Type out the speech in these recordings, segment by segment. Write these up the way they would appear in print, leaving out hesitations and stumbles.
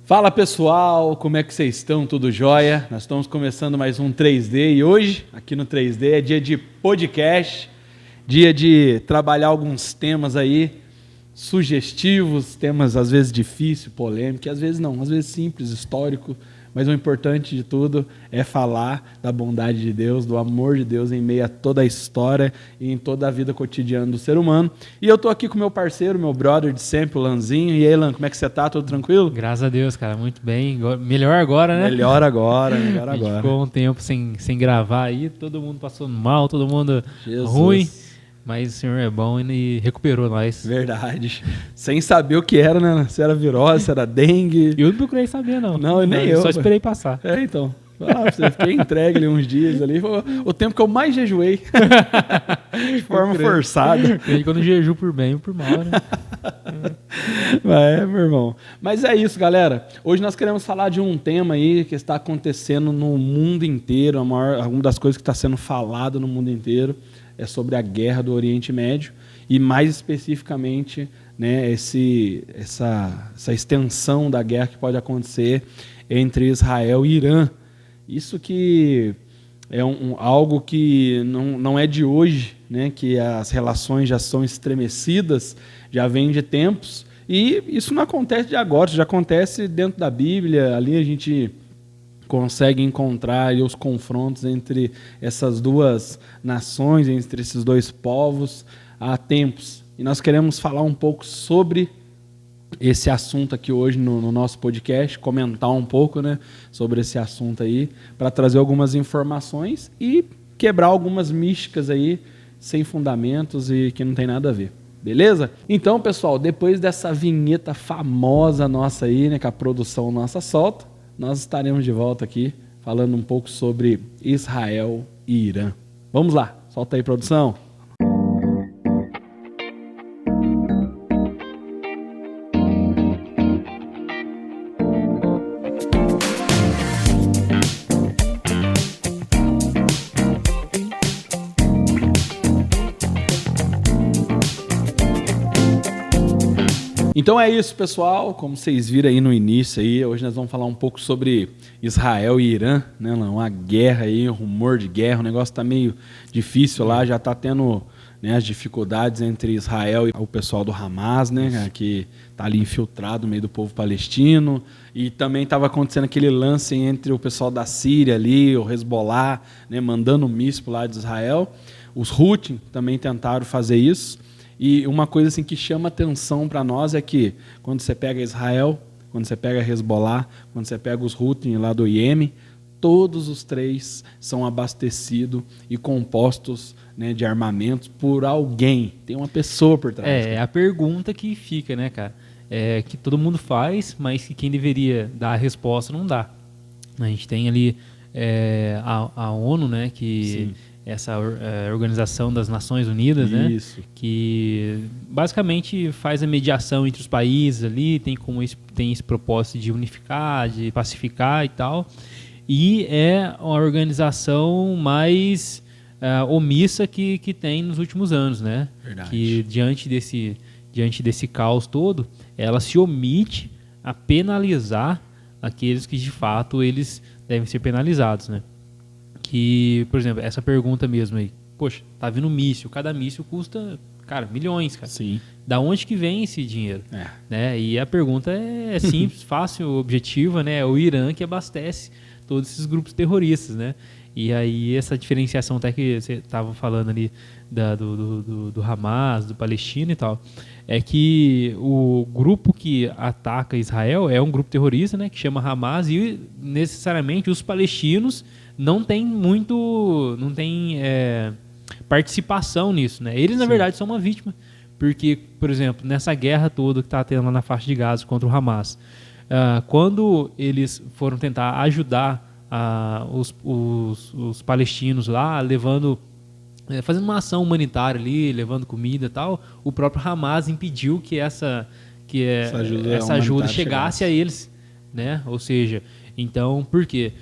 Fala pessoal, como é que vocês estão? Tudo jóia? Nós estamos começando mais um 3D e hoje, aqui no 3D, é dia de podcast, dia de trabalhar alguns temas aí sugestivos, temas às vezes difíceis, polêmicos, às vezes não, às vezes simples, histórico, mas o importante de tudo é falar da bondade de Deus, do amor de Deus em meio a toda a história e em toda a vida cotidiana do ser humano. E eu tô aqui com meu parceiro, meu brother de sempre, o Lanzinho. E aí, Lan, como é que você tá? Tudo tranquilo? Graças a Deus, cara, muito bem. Melhor agora, né? Melhor agora, melhor A gente agora. ficou um tempo sem gravar aí, todo mundo passou mal, todo mundo Jesus. ruim. Mas o Senhor é bom e recuperou nós. Verdade. Sem saber o que era, né? Se era virose, se era dengue. Eu não procurei saber, não. Não, nem eu. Só esperei passar. É, então. Você fiquei entregue ali uns dias ali. Foi o tempo que eu mais jejuei. De forma forçada. E quando jejuo por bem ou por mal, né? É, meu irmão. Mas é isso, galera. Hoje nós queremos falar de um tema aí que está acontecendo no mundo inteiro. Uma das coisas que está sendo falado no mundo inteiro é sobre a guerra do Oriente Médio e mais especificamente, né, essa extensão da guerra que pode acontecer entre Israel e Irã. Isso que é algo que não é de hoje, né, que as relações já são estremecidas, já vem de tempos, e isso não acontece de agora, isso já acontece dentro da Bíblia. Ali a gente consegue encontrar aí os confrontos entre essas duas nações, entre esses dois povos, há tempos. E nós queremos falar um pouco sobre esse assunto aqui hoje no nosso podcast, comentar um pouco, né, sobre esse assunto aí, para trazer algumas informações e quebrar algumas místicas aí, sem fundamentos e que não tem nada a ver. Beleza? Então, pessoal, depois dessa vinheta famosa nossa aí, né, que a produção nossa solta, nós estaremos de volta aqui falando um pouco sobre Israel e Irã. Vamos lá, solta aí, produção. Então é isso, pessoal. Como vocês viram aí no início, aí, hoje nós vamos falar um pouco sobre Israel e Irã, né? Uma guerra aí, um rumor de guerra, o negócio está meio difícil lá, já está tendo, né, as dificuldades entre Israel e o pessoal do Hamas, né, que está ali infiltrado no meio do povo palestino, e também estava acontecendo aquele lance entre o pessoal da Síria ali, o Hezbollah, né, mandando míssil lá de Israel. Os Houthi também tentaram fazer isso. E uma coisa assim que chama atenção para nós é que quando você pega Israel, quando você pega Hezbollah, quando você pega os Houthi lá do Iêmen, todos os três são abastecidos e compostos, né, de armamentos por alguém. Tem uma pessoa por trás. É a pergunta que fica, né, cara? É que todo mundo faz, mas que quem deveria dar a resposta não dá. A gente tem ali a ONU, né, que... Sim. Essa Organização das Nações Unidas, isso, né? Que basicamente faz a mediação entre os países ali, tem esse propósito de unificar, de pacificar e tal, e é uma organização mais omissa que tem nos últimos anos, né? Verdade. Que diante desse caos todo, ela se omite a penalizar aqueles que de fato eles devem ser penalizados, né? Que, por exemplo, essa pergunta mesmo aí, poxa, tá vindo míssil, cada míssil custa, cara, milhões, cara. Sim. Da onde que vem esse dinheiro? Né? E a pergunta é simples, fácil, objetiva, né? É o Irã que abastece todos esses grupos terroristas, né? E aí essa diferenciação até que você estava falando ali do Hamas, do Palestina e tal, é que o grupo que ataca Israel é um grupo terrorista, né? Que chama Hamas, e necessariamente os palestinos não tem participação nisso, né? Eles, na verdade, são uma vítima, porque, por exemplo, nessa guerra toda que está tendo lá na faixa de Gaza contra o Hamas, quando eles foram tentar ajudar os palestinos lá, fazendo uma ação humanitária ali, levando comida e tal, o próprio Hamas impediu que essa ajuda chegasse a eles, né? Ou seja, então, por quê?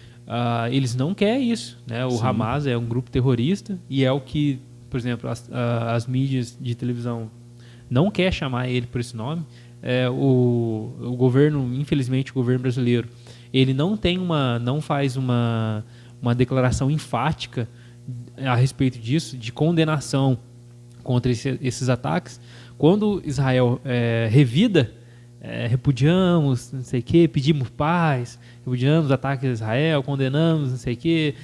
Eles não querem isso, né? O Hamas é um grupo terrorista e é o que, por exemplo, as mídias de televisão não quer chamar ele por esse nome, o governo, infelizmente, o governo brasileiro, ele não faz uma declaração enfática a respeito disso, de condenação contra esses ataques, quando Israel revida, repudiamos, não sei o quê, pedimos paz, repudiamos os ataques a Israel, condenamos, não sei o quê.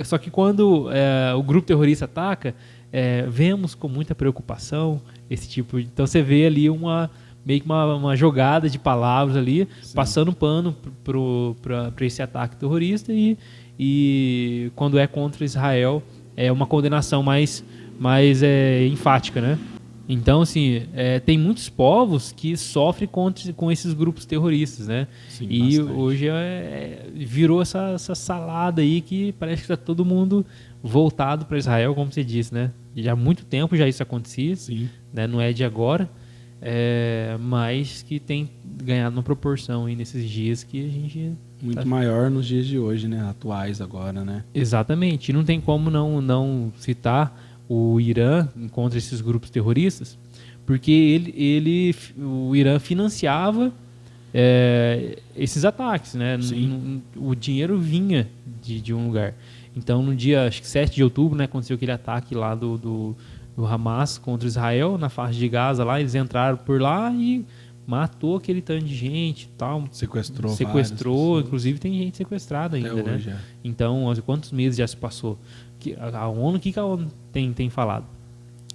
Só que quando o grupo terrorista ataca, vemos com muita preocupação esse tipo de... Então você vê ali meio que uma jogada de palavras ali, sim, passando pano para esse ataque terrorista, e quando é contra Israel é uma condenação mais enfática, né? Então, assim, tem muitos povos que sofrem com esses grupos terroristas, né? Sim, e bastante. Hoje virou essa salada aí que parece que está todo mundo voltado para Israel, como você disse, né? Já há muito tempo já isso acontecia, né? Não é de agora, mas que tem ganhado uma proporção aí nesses dias que a gente... Muito maior nos dias de hoje, né? Atuais agora, né? Exatamente. E não tem como não citar o Irã contra esses grupos terroristas, porque o Irã financiava esses ataques, né? O dinheiro vinha de um lugar. Então, no dia, acho que 7 de outubro, né, aconteceu aquele ataque lá do Hamas contra Israel, na faixa de Gaza lá, eles entraram por lá e matou aquele tanto de gente, tal. Sequestrou, inclusive tem gente sequestrada ainda, né? Hoje, Então, quantos meses já se passou? A ONU, o que a ONU tem falado?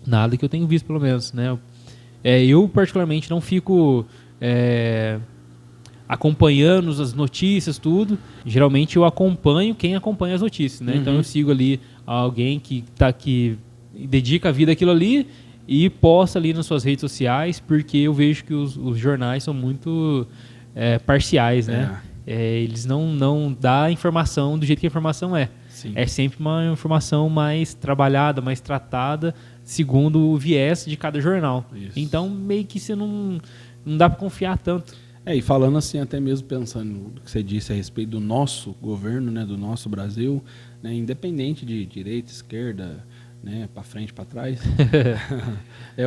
Nada que eu tenho visto, pelo menos, né? Eu, particularmente, não fico acompanhando as notícias, tudo. Geralmente, eu acompanho quem acompanha as notícias, né? Uhum. Então, eu sigo ali alguém que dedica a vida àquilo ali e posta ali nas suas redes sociais, porque eu vejo que os jornais são muito parciais, né? Eles não dão a informação do jeito que a informação é. Sim. É sempre uma informação mais trabalhada, mais tratada, segundo o viés de cada jornal. Isso. Então, meio que você não dá para confiar tanto. E falando assim, até mesmo pensando no que você disse a respeito do nosso governo, né, do nosso Brasil, né, independente de direita, esquerda, né, para frente, para trás,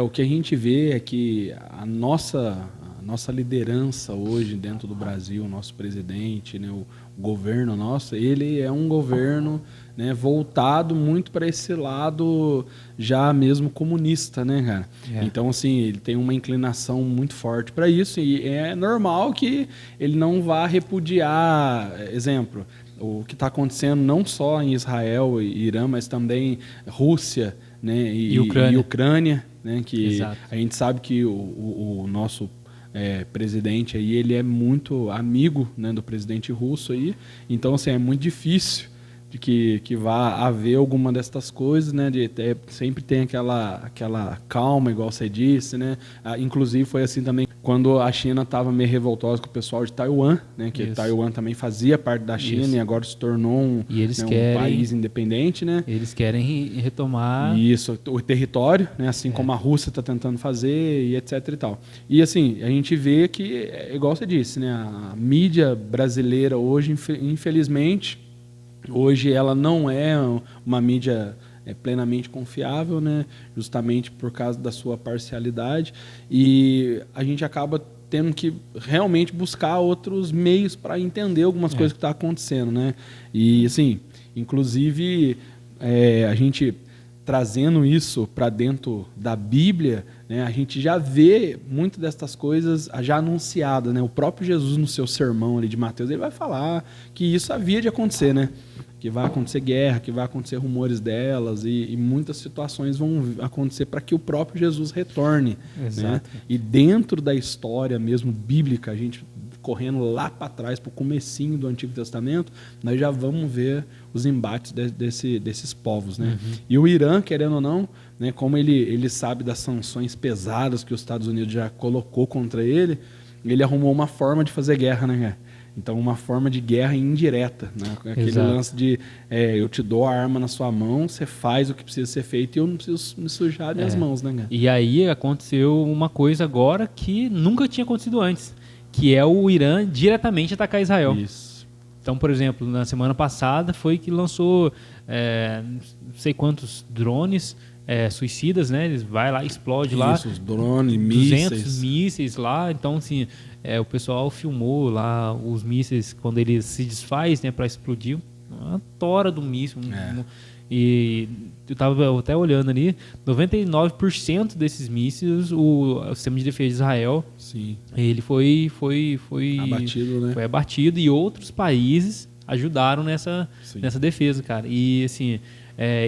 o que a gente vê é que a nossa liderança hoje dentro do Brasil, o nosso presidente, né, o governo nosso, ele é um governo, né, voltado muito para esse lado já mesmo comunista, né, cara? Então, assim, ele tem uma inclinação muito forte para isso e é normal que ele não vá repudiar, exemplo, o que está acontecendo não só em Israel e Irã, mas também Rússia, né, e Ucrânia, né, que exato, a gente sabe que o nosso presidente aí, ele é muito amigo, né, do presidente russo aí, então assim, é muito difícil de que vá haver alguma dessas coisas, né, sempre tem aquela calma, igual você disse, né, inclusive foi assim também quando a China estava meio revoltosa com o pessoal de Taiwan, né, que Taiwan também fazia parte da China e agora se tornou um país independente, né. Eles querem retomar o território, né, assim como a Rússia está tentando fazer e etc e tal. E assim, a gente vê que, igual você disse, né, a mídia brasileira hoje, infelizmente, hoje ela não é uma mídia plenamente confiável, né? Justamente por causa da sua parcialidade, e a gente acaba tendo que realmente buscar outros meios para entender algumas coisas que estão acontecendo, né? E assim, inclusive a gente trazendo isso para dentro da Bíblia, né, a gente já vê muitas dessas coisas já anunciadas, né? O próprio Jesus, no seu sermão ali de Mateus, ele vai falar que isso havia de acontecer, né? Que vai acontecer guerra, que vai acontecer rumores delas e muitas situações vão acontecer para que o próprio Jesus retorne. Né? E dentro da história mesmo bíblica, a gente correndo lá para trás, para o comecinho do Antigo Testamento, nós já vamos ver os embates desses povos. Né? Uhum. E o Irã, querendo ou não, né, como ele sabe das sanções pesadas que os Estados Unidos já colocou contra ele arrumou uma forma de fazer guerra, né? Então, uma forma de guerra indireta, né? Aquele lance de eu te dou a arma na sua mão, você faz o que precisa ser feito e eu não preciso me sujar minhas mãos, né, cara? E aí aconteceu uma coisa agora que nunca tinha acontecido antes, que é o Irã diretamente atacar Israel. Isso. Então, por exemplo, na semana passada foi que lançou não sei quantos drones suicidas, né? Eles vai lá, explode Isso, lá. os drones, 200 mísseis lá. Então, assim, o pessoal filmou lá os mísseis quando ele se desfaz, né? Para explodir. Uma tora do míssil. E eu estava até olhando ali, 99% desses mísseis, o sistema de defesa de Israel, sim, ele foi abatido, né? Foi abatido, e outros países ajudaram nessa defesa, cara. E assim,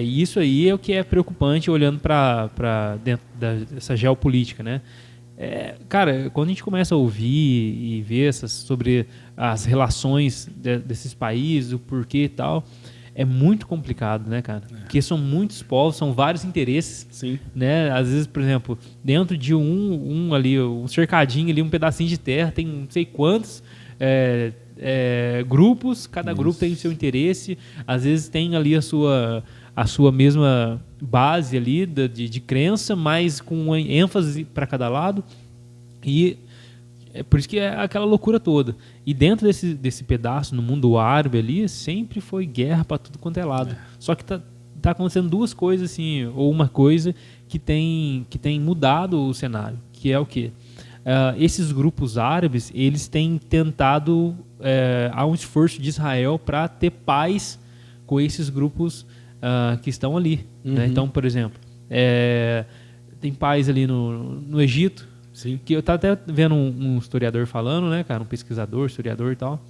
isso aí é o que é preocupante olhando para dentro dessa geopolítica, né? Cara, quando a gente começa a ouvir e ver sobre as relações desses países, o porquê e tal, é muito complicado, né, cara? Porque são muitos povos, são vários interesses. Sim. Né? Às vezes, por exemplo, dentro de um ali, um cercadinho ali, um pedacinho de terra, tem não sei quantos grupos, cada grupo tem o seu interesse, às vezes tem ali a sua mesma base ali de crença, mas com ênfase para cada lado. E é por isso que é aquela loucura toda. E dentro desse pedaço, no mundo árabe ali, sempre foi guerra para tudo quanto é lado. Só que tá acontecendo duas coisas, assim, ou uma coisa que tem mudado o cenário, que é o quê? Esses grupos árabes, eles têm tentado, há um esforço de Israel para ter paz com esses grupos que estão ali. Né? Então, por exemplo, tem paz ali no Egito. Sim. Que eu estava até vendo um historiador falando, né, cara, um pesquisador, historiador e tal.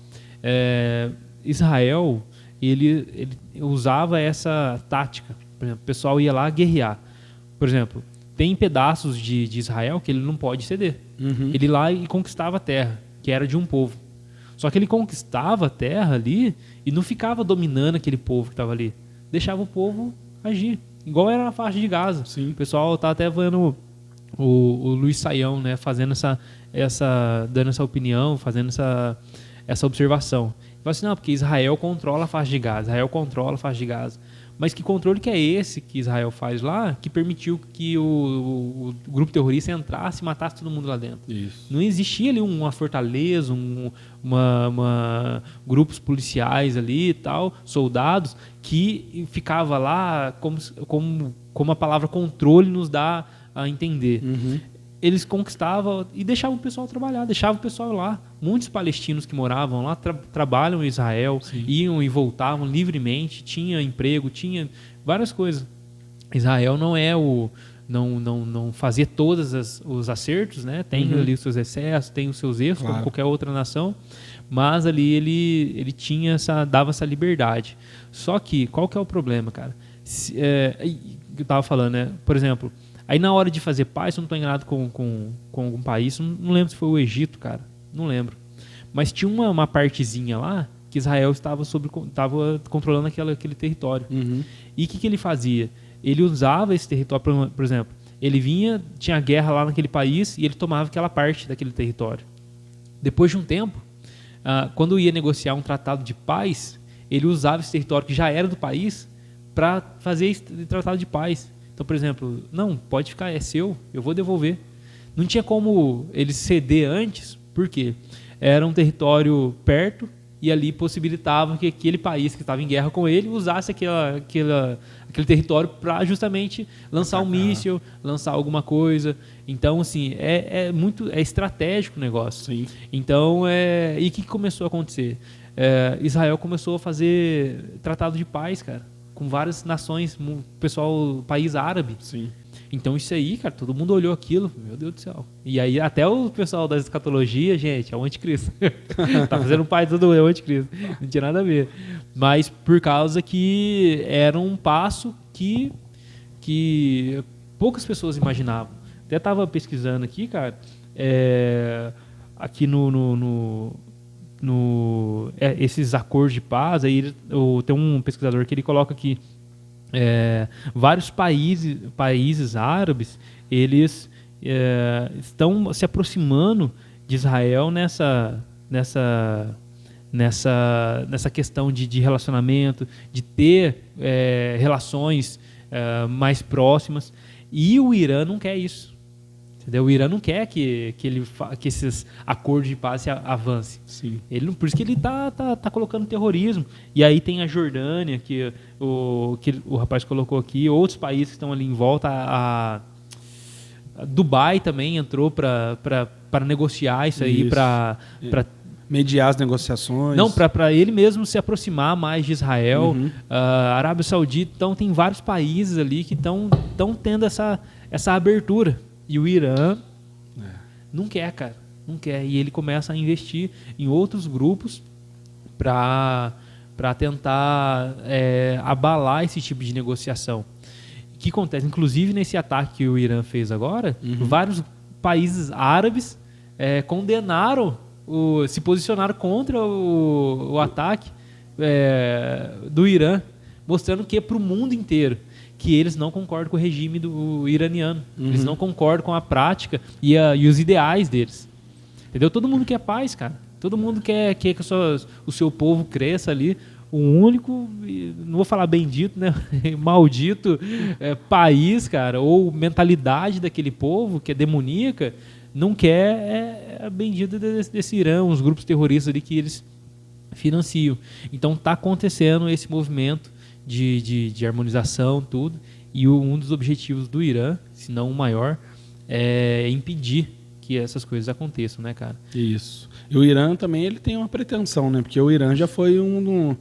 Israel, ele usava essa tática. Por exemplo, o pessoal ia lá guerrear. Por exemplo, tem pedaços de Israel que ele não pode ceder. Ele ia lá e conquistava a terra, que era de um povo. Só que ele conquistava a terra ali e não ficava dominando aquele povo que estava ali. Deixava o povo agir. Igual era na faixa de Gaza. Sim. O pessoal tá até vendo o Luiz Saião, né, fazendo dando essa opinião, fazendo essa observação. Fala assim, não, porque Israel controla a faixa de Gaza, Israel controla a faixa de Gaza. Mas que controle que é esse que Israel faz lá, que permitiu que o grupo terrorista entrasse e matasse todo mundo lá dentro? Isso. Não existia ali uma fortaleza, grupos policiais ali e tal, soldados, que ficava lá como a palavra controle nos dá a entender. Eles conquistavam e deixavam o pessoal trabalhar, deixavam o pessoal lá. Muitos palestinos que moravam lá trabalham em Israel, iam e voltavam livremente, tinha emprego, tinha várias coisas. Israel não é não fazia todos os acertos, né? Tem ali os seus excessos, tem os seus erros, como qualquer outra nação, mas ali ele tinha dava essa liberdade. Só que qual que é o problema, cara? Eu tava falando, né? Por exemplo, aí na hora de fazer paz, se eu não estou enganado com algum país, não lembro se foi o Egito, cara, não lembro. Mas tinha uma partezinha lá que Israel estava controlando aquele território. E o que ele fazia? Ele usava esse território, por exemplo, ele tinha guerra lá naquele país e ele tomava aquela parte daquele território. Depois de um tempo, quando ia negociar um tratado de paz, ele usava esse território que já era do país para fazer esse tratado de paz. Então, por exemplo, não, pode ficar, é seu, eu vou devolver. Não tinha como ele ceder antes, porque era um território perto e ali possibilitava que aquele país que estava em guerra com ele usasse aquele território para justamente lançar um míssil, lançar alguma coisa. Então, assim, é estratégico o negócio. Sim. Então, e o que começou a acontecer? Israel começou a fazer tratado de paz, cara, com várias nações, país árabe. Sim. Então isso aí, cara, todo mundo olhou aquilo, meu Deus do céu. E aí até o pessoal da escatologia, gente, é o anticristo. Tá fazendo pai tudo, é o anticristo. Não tinha nada a ver. Mas por causa que era um passo que poucas pessoas imaginavam. Até tava pesquisando aqui, cara, aqui esses acordos de paz, aí tem um pesquisador que ele coloca que vários países árabes, eles estão se aproximando de Israel nessa questão de relacionamento, de ter relações mais próximas, e o Irã não quer isso. Entendeu? O Irã não quer que esses acordos de paz avancem. Sim. Por isso que ele tá colocando terrorismo. E aí tem a Jordânia, que o rapaz colocou aqui, outros países que estão ali em volta. A Dubai também entrou para negociar isso aí, para mediar as negociações. Não, para ele mesmo se aproximar mais de Israel. A Arábia Saudita. Então tem vários países ali que estão tendo essa abertura. E o Irã não quer, cara. Não quer. E ele começa a investir em outros grupos para tentar abalar esse tipo de negociação. O que acontece? Inclusive, nesse ataque que o Irã fez agora, vários países árabes condenaram, se posicionaram contra o ataque do Irã, mostrando que é para o mundo inteiro que eles não concordam com o regime do iraniano. Eles não concordam com a prática e os ideais deles. Entendeu? Todo mundo quer paz, cara. Todo mundo quer que o seu povo cresça ali. O único, não vou falar bendito, né? Maldito país, cara, ou mentalidade daquele povo que é demoníaca, não quer a bendita desse Irã, os grupos terroristas ali que eles financiam. Então está acontecendo esse movimento de harmonização, tudo, e um dos objetivos do Irã, se não o maior, é impedir que essas coisas aconteçam, né, cara? Isso. E o Irã também ele tem uma pretensão, né? Porque o Irã já foi uma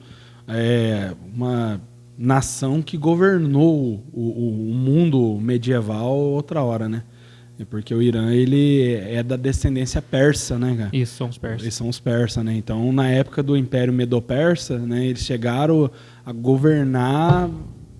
nação que governou o mundo medieval outra hora, né? Porque o Irã ele é da descendência persa, né, cara? Isso, são os persas. Eles são os persas, né? Então, na época do Império Medo-Persa, né, eles chegaram a governar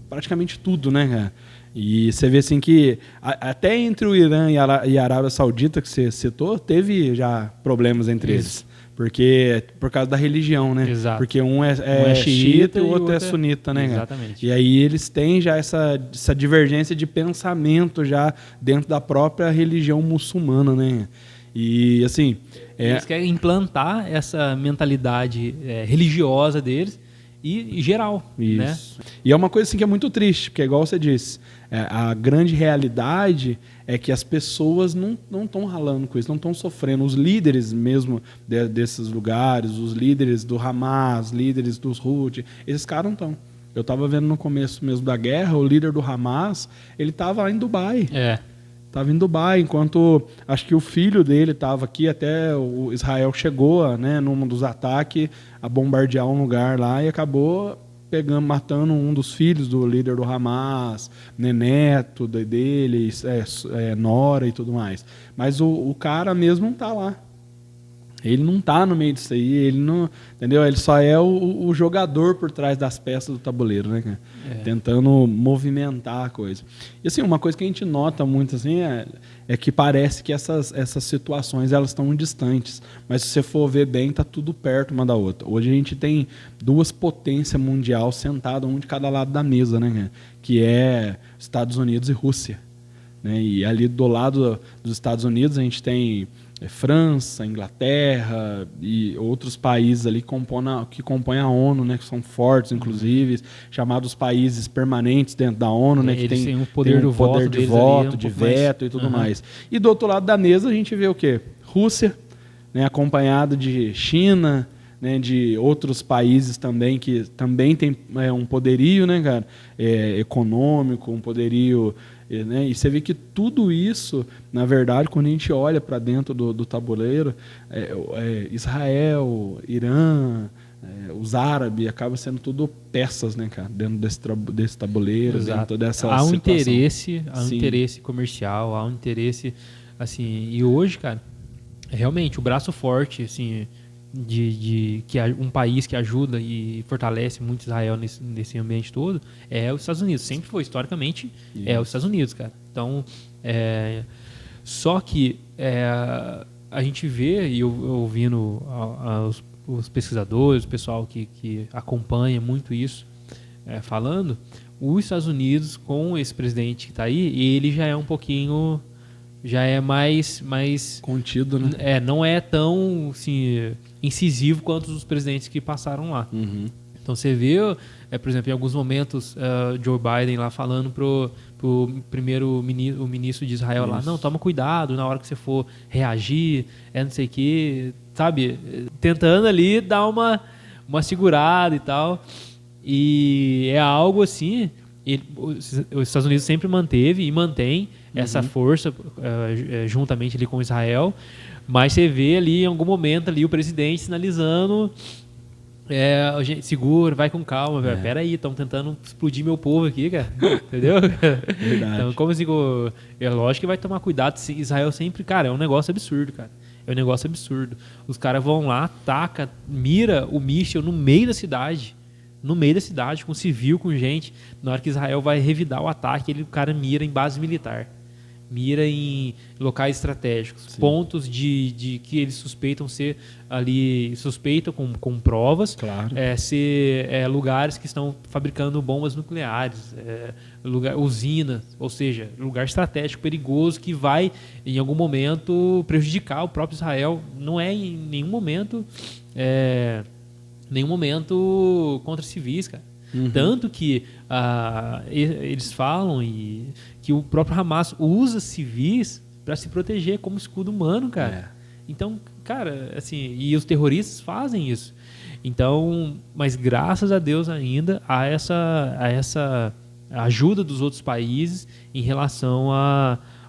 praticamente tudo, né, cara? E você vê assim que até entre o Irã e a Arábia Saudita, que você citou, teve já problemas entre eles. Porque, por causa da religião, né? Exato. Porque um é xiita e o outro é sunita, né? Exatamente. E aí eles têm já essa divergência de pensamento já dentro da própria religião muçulmana, né? E assim... Eles querem implantar essa mentalidade religiosa deles e geral, isso, né? E é uma coisa assim que é muito triste, porque igual você disse, a grande realidade é que as pessoas não estão ralando com isso, não estão sofrendo. Os líderes mesmo desses lugares, os líderes do Hamas, líderes dos Houthi, esses caras não estão. Eu estava vendo no começo mesmo da guerra, o líder do Hamas, ele estava lá em Dubai. Estava em Dubai, enquanto acho que o filho dele estava aqui, até o Israel chegou, né, num dos ataques, a bombardear um lugar lá e acabou matando um dos filhos do líder do Hamas, neto dele, nora e tudo mais. Mas o cara mesmo não está lá. Ele não está no meio disso aí, ele não, entendeu? Ele só é o jogador por trás das peças do tabuleiro, né, cara? Tentando movimentar a coisa. E assim, uma coisa que a gente nota muito assim é que parece que essas situações elas estão distantes, mas se você for ver bem, tá tudo perto uma da outra. Hoje a gente tem duas potências mundiais sentadas um de cada lado da mesa, né, cara? Que é Estados Unidos e Rússia, né? E ali do lado dos Estados Unidos a gente tem França, Inglaterra e outros países ali que compõem a ONU, né, que são fortes, inclusive, chamados países permanentes dentro da ONU, né, que tem o poder do poder de voto, de veto mais. E tudo mais. E do outro lado da mesa a gente vê o quê? Rússia, né, acompanhado de China, né, de outros países também que também tem um poderio, né, cara, econômico, um poderio... Né? E você vê que tudo isso, na verdade, quando a gente olha para dentro do tabuleiro, Israel, Irã, os árabes, acaba sendo tudo peças, né, cara, dentro desse tabuleiro, Exato. dentro dessa há um situação. Há um interesse comercial, há um interesse, assim, e hoje, cara, realmente o braço forte, assim, de que um país que ajuda e fortalece muito Israel nesse ambiente todo é os Estados Unidos. Sempre foi, historicamente, os Estados Unidos, cara. Então, só que a gente vê, e eu ouvindo os pesquisadores, o pessoal que acompanha muito isso, falando, os Estados Unidos, com esse presidente que está aí, ele já é um pouquinho... já é mais contido, né? Não é tão assim, incisivo quanto os presidentes que passaram lá. Então você vê, por exemplo, em alguns momentos, Joe Biden lá falando pro o ministro de Israel lá, não, toma cuidado na hora que você for reagir, não sei o quê, sabe? Tentando ali dar uma segurada e tal. E é algo assim, os Estados Unidos sempre manteve e mantém essa força juntamente ali com Israel, mas você vê ali em algum momento ali o presidente sinalizando, gente, segura, vai com calma, velho. Pera aí, estão tentando explodir meu povo aqui, cara. Entendeu? Verdade. Então, como assim, é lógico que vai tomar cuidado. Israel sempre, cara, é um negócio absurdo, cara. É um negócio absurdo. Os caras vão lá, ataca, mira o míssil no meio da cidade. No meio da cidade, com civil, com gente. Na hora que Israel vai revidar o ataque, o cara mira em base militar. Mira em locais estratégicos. Sim. Pontos de que eles suspeitam ser ali, suspeitam com provas, claro. Ser lugares que estão fabricando bombas nucleares, usinas, ou seja, lugar estratégico, perigoso, que vai, em algum momento, prejudicar o próprio Israel. Não é em nenhum momento contra civis, cara. Tanto que eles falam que o próprio Hamas usa civis para se proteger como escudo humano, cara. Então, cara, assim, e os terroristas fazem isso. Então, mas graças a Deus ainda há essa ajuda dos outros países em relação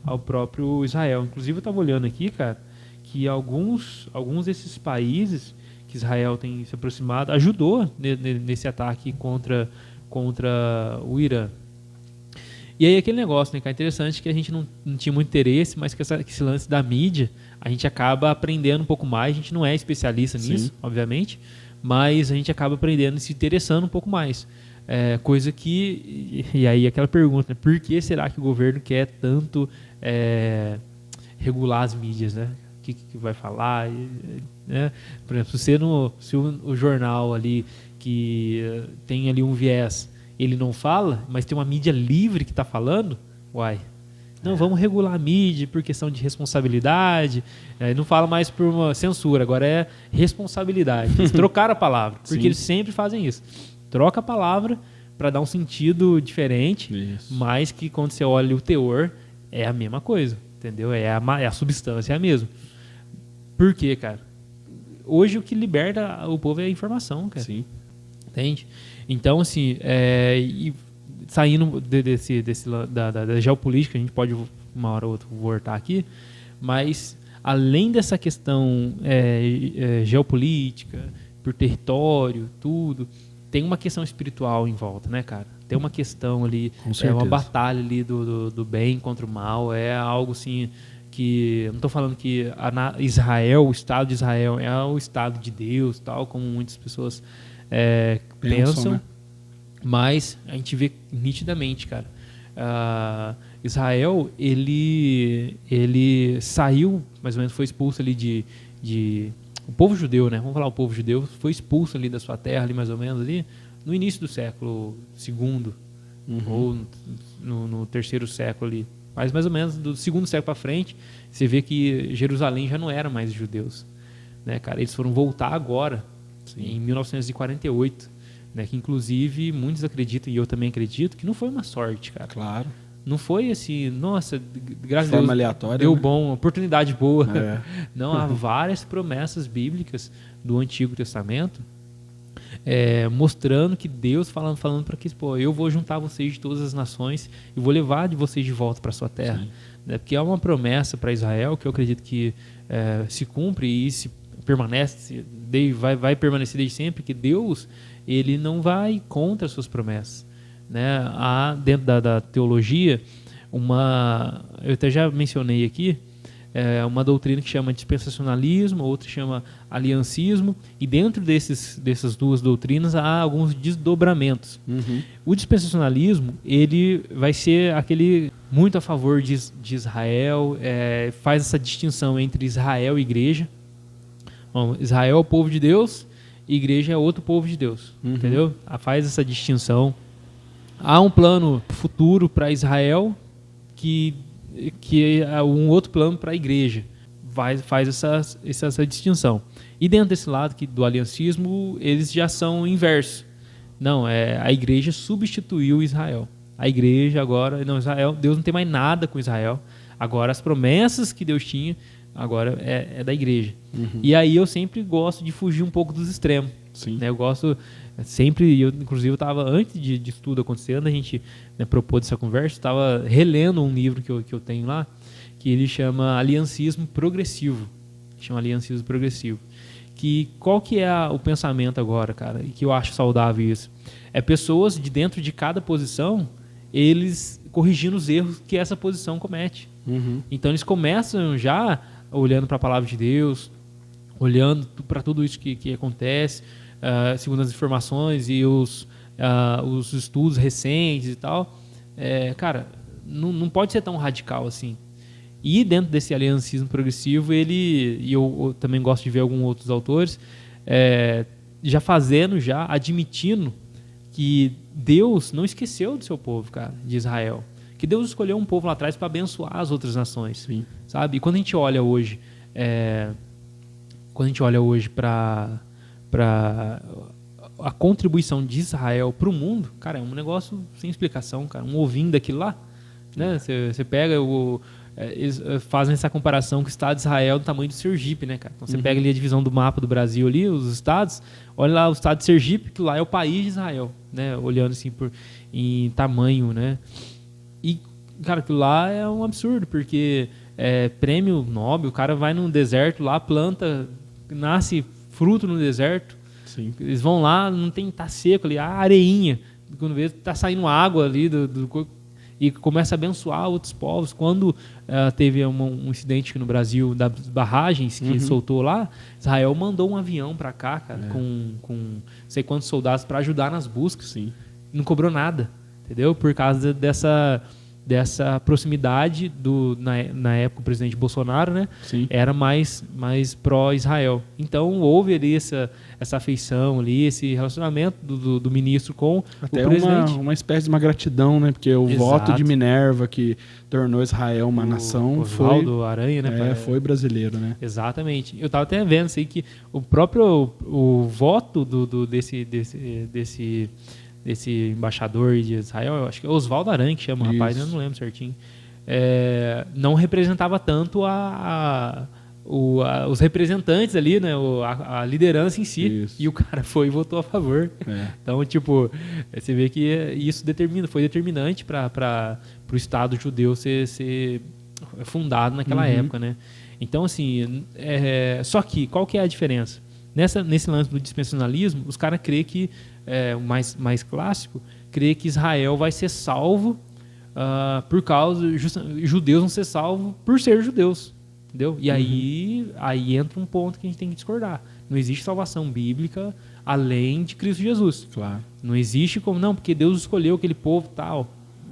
ao próprio Israel. Inclusive, eu estava olhando aqui, cara, que alguns desses países que Israel tem se aproximado, ajudou nesse ataque contra o Irã. E aí aquele negócio, né, cara, interessante que a gente não tinha muito interesse, mas que esse lance da mídia, a gente acaba aprendendo um pouco mais, a gente não é especialista nisso, sim, obviamente, mas a gente acaba aprendendo e se interessando um pouco mais. Coisa que... E aí aquela pergunta, né, por que será que o governo quer tanto regular as mídias, né? O que vai falar, né? Por exemplo, se o jornal ali que tem ali um viés, ele não fala, mas tem uma mídia livre que está falando, não, vamos regular a mídia por questão de responsabilidade, não fala mais por uma censura, agora é responsabilidade. Eles trocaram a palavra, porque sim, eles sempre fazem isso. Troca a palavra para dar um sentido diferente, isso, mas que quando você olha o teor, é a mesma coisa, entendeu? A substância é a mesma. Por quê, cara? Hoje o que liberta o povo é a informação, cara. Sim. Entende? Então, assim, saindo da geopolítica, a gente pode uma hora ou outra voltar aqui, mas além dessa questão geopolítica, por território, tudo, tem uma questão espiritual em volta, né, cara? Tem uma questão ali, uma batalha ali do bem contra o mal, é algo assim... que eu não estou falando que Israel, o Estado de Israel é o Estado de Deus, tal como muitas pessoas pensam, né? Mas a gente vê nitidamente, cara, Israel ele saiu, mais ou menos foi expulso ali o povo judeu, né? Vamos falar o povo judeu foi expulso ali da sua terra ali mais ou menos ali no início do século II, ou no terceiro século ali. Mas mais ou menos do segundo século para frente, você vê que Jerusalém já não era mais de judeus, né, cara? Eles foram voltar agora, sim, em 1948, né? Que inclusive muitos acreditam, e eu também acredito, que não foi uma sorte, cara. Claro. Não foi assim, nossa, graças a Deus, aleatória, deu, né? Bom, oportunidade boa. Não, há Uhum. várias promessas bíblicas do Antigo Testamento mostrando que Deus falando para que, pô, eu vou juntar vocês de todas as nações e vou levar de vocês de volta para sua terra, né? Porque é uma promessa para Israel que eu acredito que se cumpre e se permanece, vai permanecer desde sempre, que Deus ele não vai contra as suas promessas, né? Há dentro da teologia eu até já mencionei aqui, uma doutrina que chama dispensacionalismo, outra chama aliancismo, e dentro dessas duas doutrinas há alguns desdobramentos. O dispensacionalismo ele vai ser aquele muito a favor de Israel, faz essa distinção entre Israel e igreja. Bom, Israel é o povo de Deus, e igreja é outro povo de Deus, entendeu? Faz essa distinção. Há um plano futuro para Israel que é um outro plano para a igreja, faz essa distinção. E dentro desse lado do aliancismo, eles já são inversos. Não, a igreja substituiu Israel. A igreja agora, não, Israel, Deus não tem mais nada com Israel. Agora as promessas que Deus tinha, agora é da igreja. E aí eu sempre gosto de fugir um pouco dos extremos. Sim. Né? Eu gosto sempre, inclusive eu estava, antes de tudo acontecendo, a gente, né, propôs essa conversa, estava relendo um livro que eu tenho lá, que ele chama Aliancismo Progressivo. Qual que é o pensamento agora, cara, e que eu acho saudável isso? É pessoas de dentro de cada posição, eles corrigindo os erros que essa posição comete. Então eles começam já olhando para a palavra de Deus, olhando para tudo isso que acontece, segundo as informações e os estudos recentes e tal. Cara, não pode ser tão radical assim. E dentro desse aliancismo progressivo, e eu também gosto de ver alguns outros autores, já admitindo que Deus não esqueceu do seu povo, cara, de Israel. Que Deus escolheu um povo lá atrás para abençoar as outras nações. Sim. Sabe? E quando a gente olha hoje, para a contribuição de Israel para o mundo, cara, é um negócio sem explicação, cara. Um ovinho daquilo lá, né? Você pega eles fazem essa comparação com o estado de Israel do tamanho do Sergipe, né, cara? Então você pega ali a divisão do mapa do Brasil ali, os estados, olha lá o estado de Sergipe, que lá é o país de Israel, né? Olhando assim em tamanho, né? E, cara, aquilo lá é um absurdo, porque prêmio Nobel, o cara vai num deserto lá, planta, nasce fruto no deserto. Sim. Eles vão lá, tá seco ali, a areinha, quando vê, tá saindo água ali e começa a abençoar outros povos. Quando teve um incidente aqui no Brasil das barragens que soltou lá, Israel mandou um avião para cá, cara, com não sei quantos soldados para ajudar nas buscas. Sim. Não cobrou nada, entendeu? Por causa dessa proximidade na época o presidente Bolsonaro, né? Sim. Era mais pró-Israel. Então houve ali essa afeição ali, esse relacionamento do ministro com até o presidente. Uma espécie de uma gratidão, né? Porque o voto de Minerva que tornou Israel uma nação Osvaldo Aranha, né? Foi brasileiro, né? Exatamente. Eu estava até vendo assim que o próprio voto desse embaixador de Israel, eu acho que é Osvaldo Aranha que chama o rapaz, eu não lembro certinho, não representava tanto os representantes ali, né, a liderança em si. Isso. E o cara foi e votou a favor. Então, tipo, você vê que isso foi determinante para o Estado judeu ser fundado naquela época, né? Então, assim, só que qual que é a diferença? Nesse lance do dispensacionalismo, os caras creem que, o mais clássico, crê que Israel vai ser salvo por causa... Judeus vão ser salvos por ser judeus. Entendeu? E aí entra um ponto que a gente tem que discordar. Não existe salvação bíblica além de Cristo Jesus. Claro. Não existe como... Não, porque Deus escolheu aquele povo tal.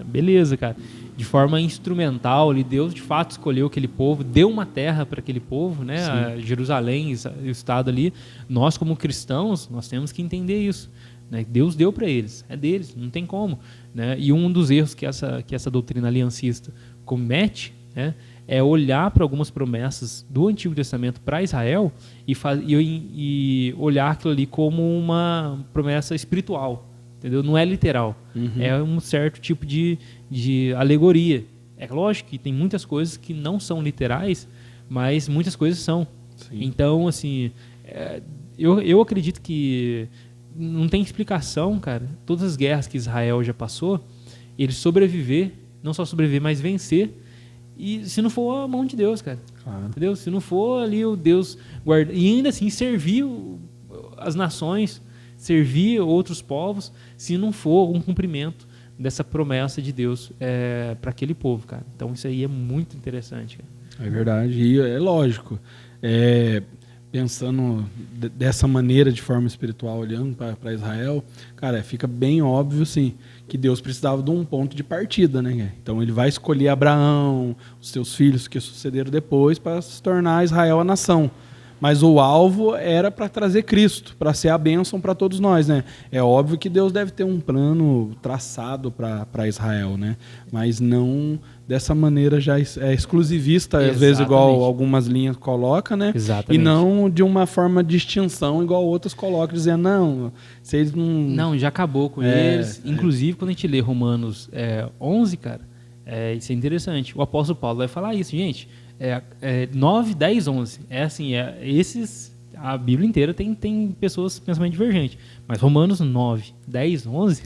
Beleza, cara. De forma instrumental, Deus de fato escolheu aquele povo, deu uma terra para aquele povo, né? Jerusalém, o estado ali. Nós, como cristãos, nós temos que entender isso. Né? Deus deu para eles, é deles, não tem como. Né? E um dos erros que essa doutrina aliancista comete, né, é olhar para algumas promessas do Antigo Testamento para Israel e olhar aquilo ali como uma promessa espiritual. Entendeu? Não é literal. É um certo tipo de alegoria. É lógico que tem muitas coisas que não são literais, mas muitas coisas são. Sim. Então, assim, eu acredito que não tem explicação, cara. Todas as guerras que Israel já passou, ele sobreviver, não só sobreviver, mas vencer. E se não for a mão de Deus, cara. Claro. Entendeu? Se não for ali o Deus guarda, e ainda assim servir as nações, servir outros povos, se não for um cumprimento dessa promessa de Deus para aquele povo, cara. Então isso aí é muito interessante, cara. É verdade, e é lógico. Pensando dessa maneira, de forma espiritual, olhando para Israel, cara, fica bem óbvio, sim, que Deus precisava de um ponto de partida, né? Então ele vai escolher Abraão, os seus filhos que sucederam depois, para se tornar Israel a nação. Mas o alvo era para trazer Cristo, para ser a bênção para todos nós, né? É óbvio que Deus deve ter um plano traçado para Israel, né? Mas não dessa maneira já exclusivista, às vezes igual algumas linhas colocam, né? Exatamente. E não de uma forma de extinção igual outras colocam, dizendo, não, vocês não... Não, já acabou com eles. Inclusive, quando a gente lê Romanos 11, cara, isso é interessante. O apóstolo Paulo vai falar isso, gente. 9, 10, 11. É assim, a Bíblia inteira tem pessoas com pensamento divergente. Mas Romanos 9, 10, 11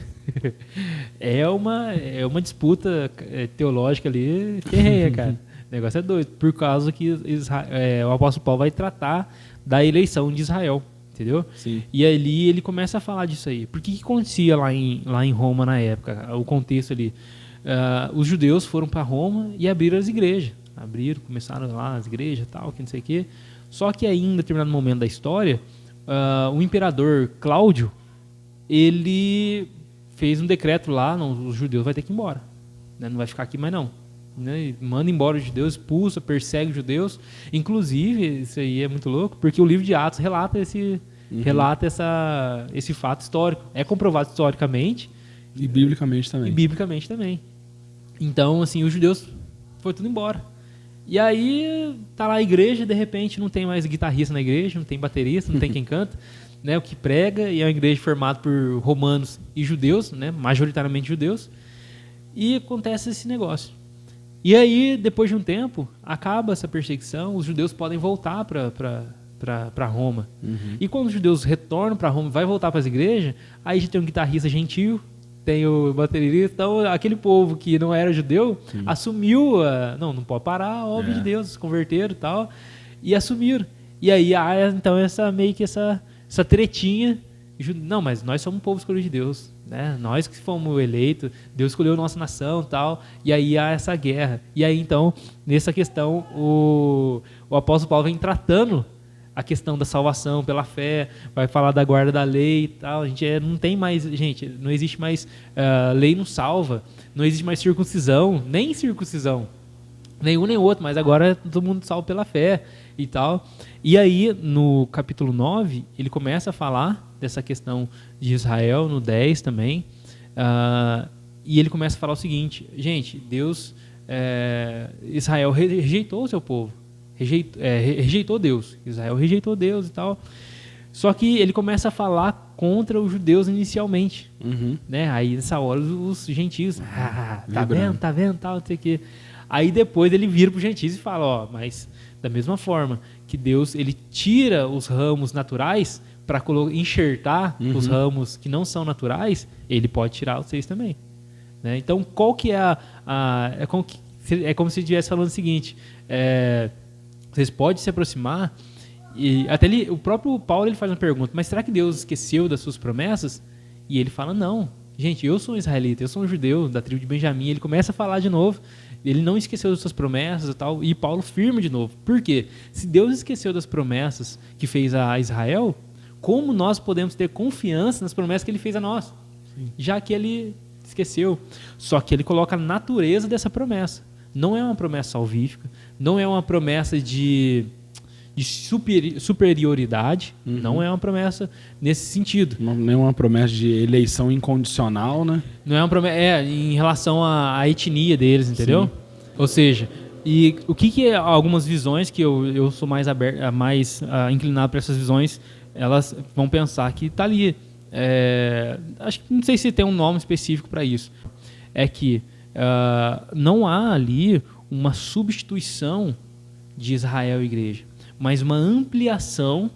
é uma disputa teológica ali ferrenha, cara. O negócio é doido. Por causa que o apóstolo Paulo vai tratar da eleição de Israel. Entendeu? Sim. E ali ele começa a falar disso aí. Por que acontecia lá em Roma na época? O contexto ali. Os judeus foram para Roma e abriram as igrejas. Começaram lá as igrejas e tal, que não sei o quê. Só que aí, em determinado momento da história, o imperador Cláudio, ele fez um decreto lá, não, os judeus vão ter que ir embora. Né? Não vai ficar aqui mais não. Né? Manda embora os judeus, expulsa, persegue os judeus. Inclusive, isso aí é muito louco, porque o livro de Atos relata esse fato histórico. É comprovado historicamente. E biblicamente também. Então, assim, os judeus foram tudo embora. E aí, tá lá a igreja, de repente não tem mais guitarrista na igreja, não tem baterista, não tem quem canta, né? O que prega, e é uma igreja formada por romanos e judeus, né? Majoritariamente judeus. E acontece esse negócio. E aí, depois de um tempo, acaba essa perseguição, os judeus podem voltar para Roma. Uhum. E quando os judeus retornam para Roma, vai voltar para as igrejas, aí já tem um guitarrista gentil, tem o baterista, então aquele povo que não era judeu assumiu, não pode parar a obra de Deus, se converteram e tal, e assumiram. E aí há então meio que essa tretinha, não, mas nós somos um povo escolhido de Deus, né? Nós que fomos eleitos, Deus escolheu a nossa nação e tal, e aí há essa guerra. E aí então, nessa questão, o apóstolo Paulo vem tratando a questão da salvação pela fé, vai falar da guarda da lei e tal. A gente não tem mais, gente, não existe mais lei não salva, não existe mais circuncisão, nem circuncisão, nenhum nem outro, mas agora é todo mundo salvo pela fé e tal. E aí, no capítulo 9, ele começa a falar dessa questão de Israel, no 10 também, e ele começa a falar o seguinte, gente, Israel rejeitou o seu povo, rejeitou Deus. Israel rejeitou Deus e tal. Só que ele começa a falar contra os judeus inicialmente. Uhum. Né? Aí nessa hora os gentios, tá vendo, tal, não sei o quê. Aí depois ele vira para os gentios e fala, mas da mesma forma que Deus ele tira os ramos naturais para enxertar os ramos que não são naturais, ele pode tirar vocês também. Né? Então qual que é é como se ele estivesse falando o seguinte, vocês podem se aproximar, e até o próprio Paulo ele faz uma pergunta, mas será que Deus esqueceu das suas promessas? E ele fala, não, gente, eu sou um israelita, eu sou um judeu da tribo de Benjamim. Ele começa a falar de novo, ele não esqueceu das suas promessas e tal, e Paulo firma de novo. Por quê? Se Deus esqueceu das promessas que fez a Israel, como nós podemos ter confiança nas promessas que ele fez a nós? Sim. Já que ele esqueceu. Só que ele coloca a natureza dessa promessa. Não é uma promessa salvífica, não é uma promessa de superioridade, não é uma promessa nesse sentido. Não é uma promessa de eleição incondicional, né? Não é uma promessa, em relação à etnia deles, entendeu? Sim. Ou seja, e o que é algumas visões que eu sou mais inclinado para essas visões, elas vão pensar que está ali. Acho que não sei se tem um nome específico para isso. É que não há ali uma substituição de Israel e igreja, mas uma ampliação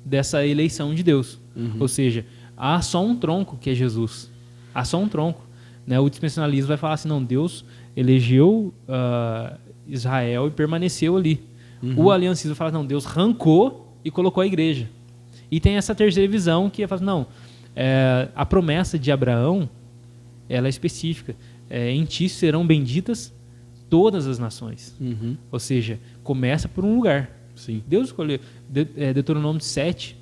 dessa eleição de Deus. Ou seja, há só um tronco que é Jesus. Há só um tronco. Né? O dispensacionalismo vai falar assim, não, Deus elegeu Israel e permaneceu ali. O aliancismo fala, não, Deus arrancou e colocou a igreja. E tem essa terceira visão que fala, não, a promessa de Abraão, ela é específica. Em ti serão benditas todas as nações. Ou seja, começa por um lugar. Sim. Deus escolheu. Deuteronômio 7,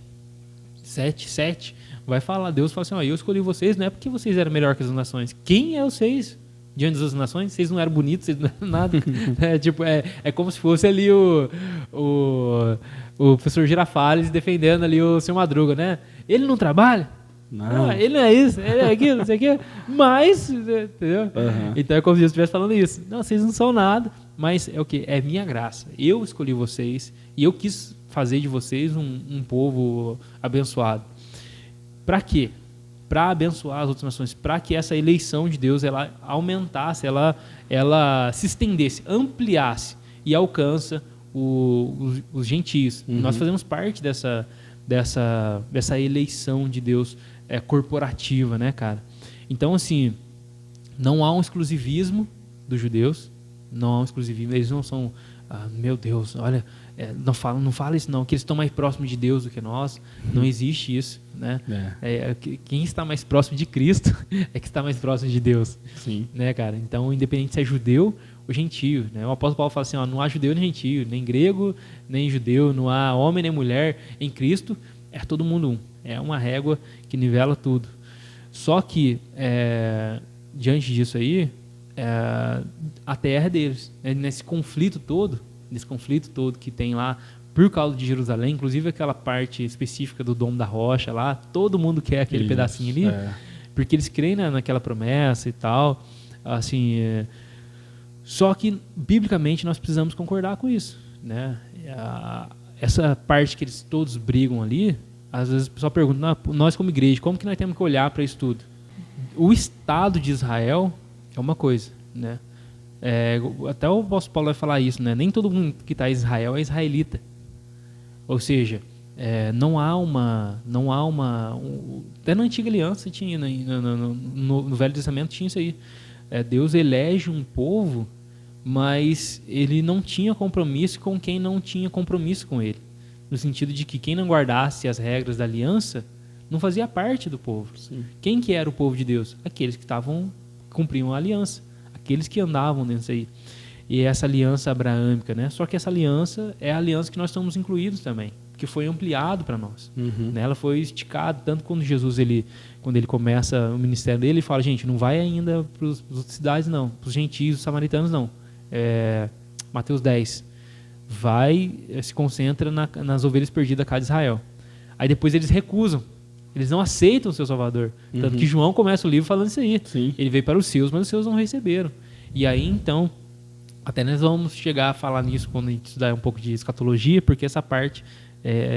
vai falar, Deus fala assim, eu escolhi vocês, não é porque vocês eram melhor que as nações. Quem é vocês diante das nações, vocês não eram bonitos, vocês não eram nada. É como se fosse ali o professor Girafales defendendo ali o seu Madruga, né? Ele não trabalha? Não. Ele não é isso, ele é aquilo, não sei o quê. Mas, entendeu? Uhum. Então é como se Jesus estivesse falando isso. Não, vocês não são nada, mas é o quê? É minha graça. Eu escolhi vocês e eu quis fazer de vocês um povo abençoado. Para quê? Para abençoar as outras nações, para que essa eleição de Deus ela aumentasse, ela se estendesse, ampliasse e alcança os gentios. Uhum. Nós fazemos parte dessa eleição de Deus corporativa, né, cara? Então, assim, não há um exclusivismo dos judeus, não há um exclusivismo, eles não são, meu Deus, olha, não fala isso não, que eles estão mais próximos de Deus do que nós, não existe isso, né? Quem está mais próximo de Cristo é que está mais próximo de Deus. Sim. Né, cara? Então, independente se é judeu ou gentio, né? O apóstolo Paulo fala assim, não há judeu nem gentio, nem grego nem judeu, não há homem nem mulher em Cristo, é todo mundo um. É uma régua que nivela tudo. Só que, diante disso aí, a terra é deles. Nesse conflito todo que tem lá, por causa de Jerusalém, inclusive aquela parte específica do Domo da Rocha lá, todo mundo quer aquele pedacinho ali, porque eles creem naquela promessa e tal. Assim, só que, biblicamente, nós precisamos concordar com isso, né? Essa parte que eles todos brigam ali, às vezes o pessoal pergunta, nós como igreja, como que nós temos que olhar para isso tudo? O Estado de Israel é uma coisa, né? Até o apóstolo Paulo vai falar isso, né? Nem todo mundo que está em Israel é israelita. Ou seja, não há uma até na antiga aliança tinha, no Velho Testamento tinha isso aí. Deus elege um povo, mas ele não tinha compromisso com quem não tinha compromisso com ele. No sentido de que quem não guardasse as regras da aliança não fazia parte do povo. Sim. Quem que era o povo de Deus? Aqueles que cumpriam a aliança, aqueles que andavam nisso aí. E essa aliança abraâmica, né? Só que essa aliança é a aliança que nós estamos incluídos também, que foi ampliado para nós. Uhum. Ela foi esticada, tanto quando Jesus, quando ele começa o ministério dele, ele fala, gente, não vai ainda para as outras cidades não, para os gentios, os samaritanos não. Mateus 10. Se concentra nas ovelhas perdidas da casa de Israel. Aí depois eles recusam. Eles não aceitam o seu Salvador. Uhum. Tanto que João começa o livro falando isso aí. Sim. Ele veio para os seus, mas os seus não receberam. E aí, então, até nós vamos chegar a falar nisso quando a gente estudar um pouco de escatologia, porque essa parte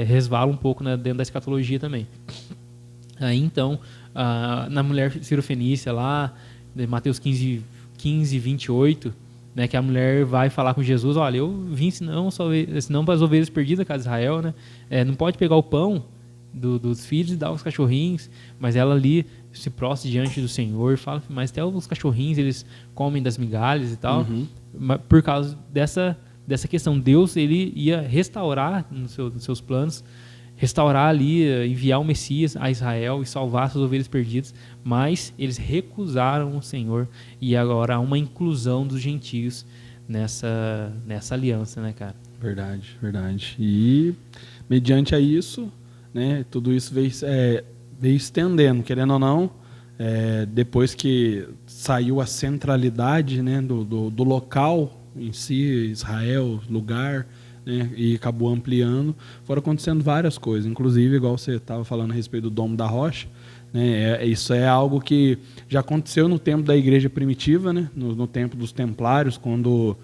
resvala um pouco, né, dentro da escatologia também. Aí, então, na mulher cirofenícia lá, de Mateus 15, 28... né, que a mulher vai falar com Jesus, olha, eu vim senão para as ovelhas perdidas da casa de Israel, né? Não pode pegar o pão dos filhos e dar aos cachorrinhos, mas ela ali se prostra diante do Senhor e fala, mas até os cachorrinhos eles comem das migalhas e tal. Uhum. Por causa dessa questão, Deus ele ia restaurar nos seus planos, restaurar ali, enviar o Messias a Israel e salvar suas ovelhas perdidas, mas eles recusaram o Senhor e agora há uma inclusão dos gentios nessa aliança, né, cara? Verdade, verdade. E mediante a isso, né, tudo isso veio estendendo, querendo ou não, depois que saiu a centralidade, né, do local em si, Israel, lugar, né, e acabou ampliando, foram acontecendo várias coisas, inclusive, igual você estava falando a respeito do Domo da Rocha, né, isso é algo que já aconteceu no tempo da igreja primitiva, né, no tempo dos templários, quando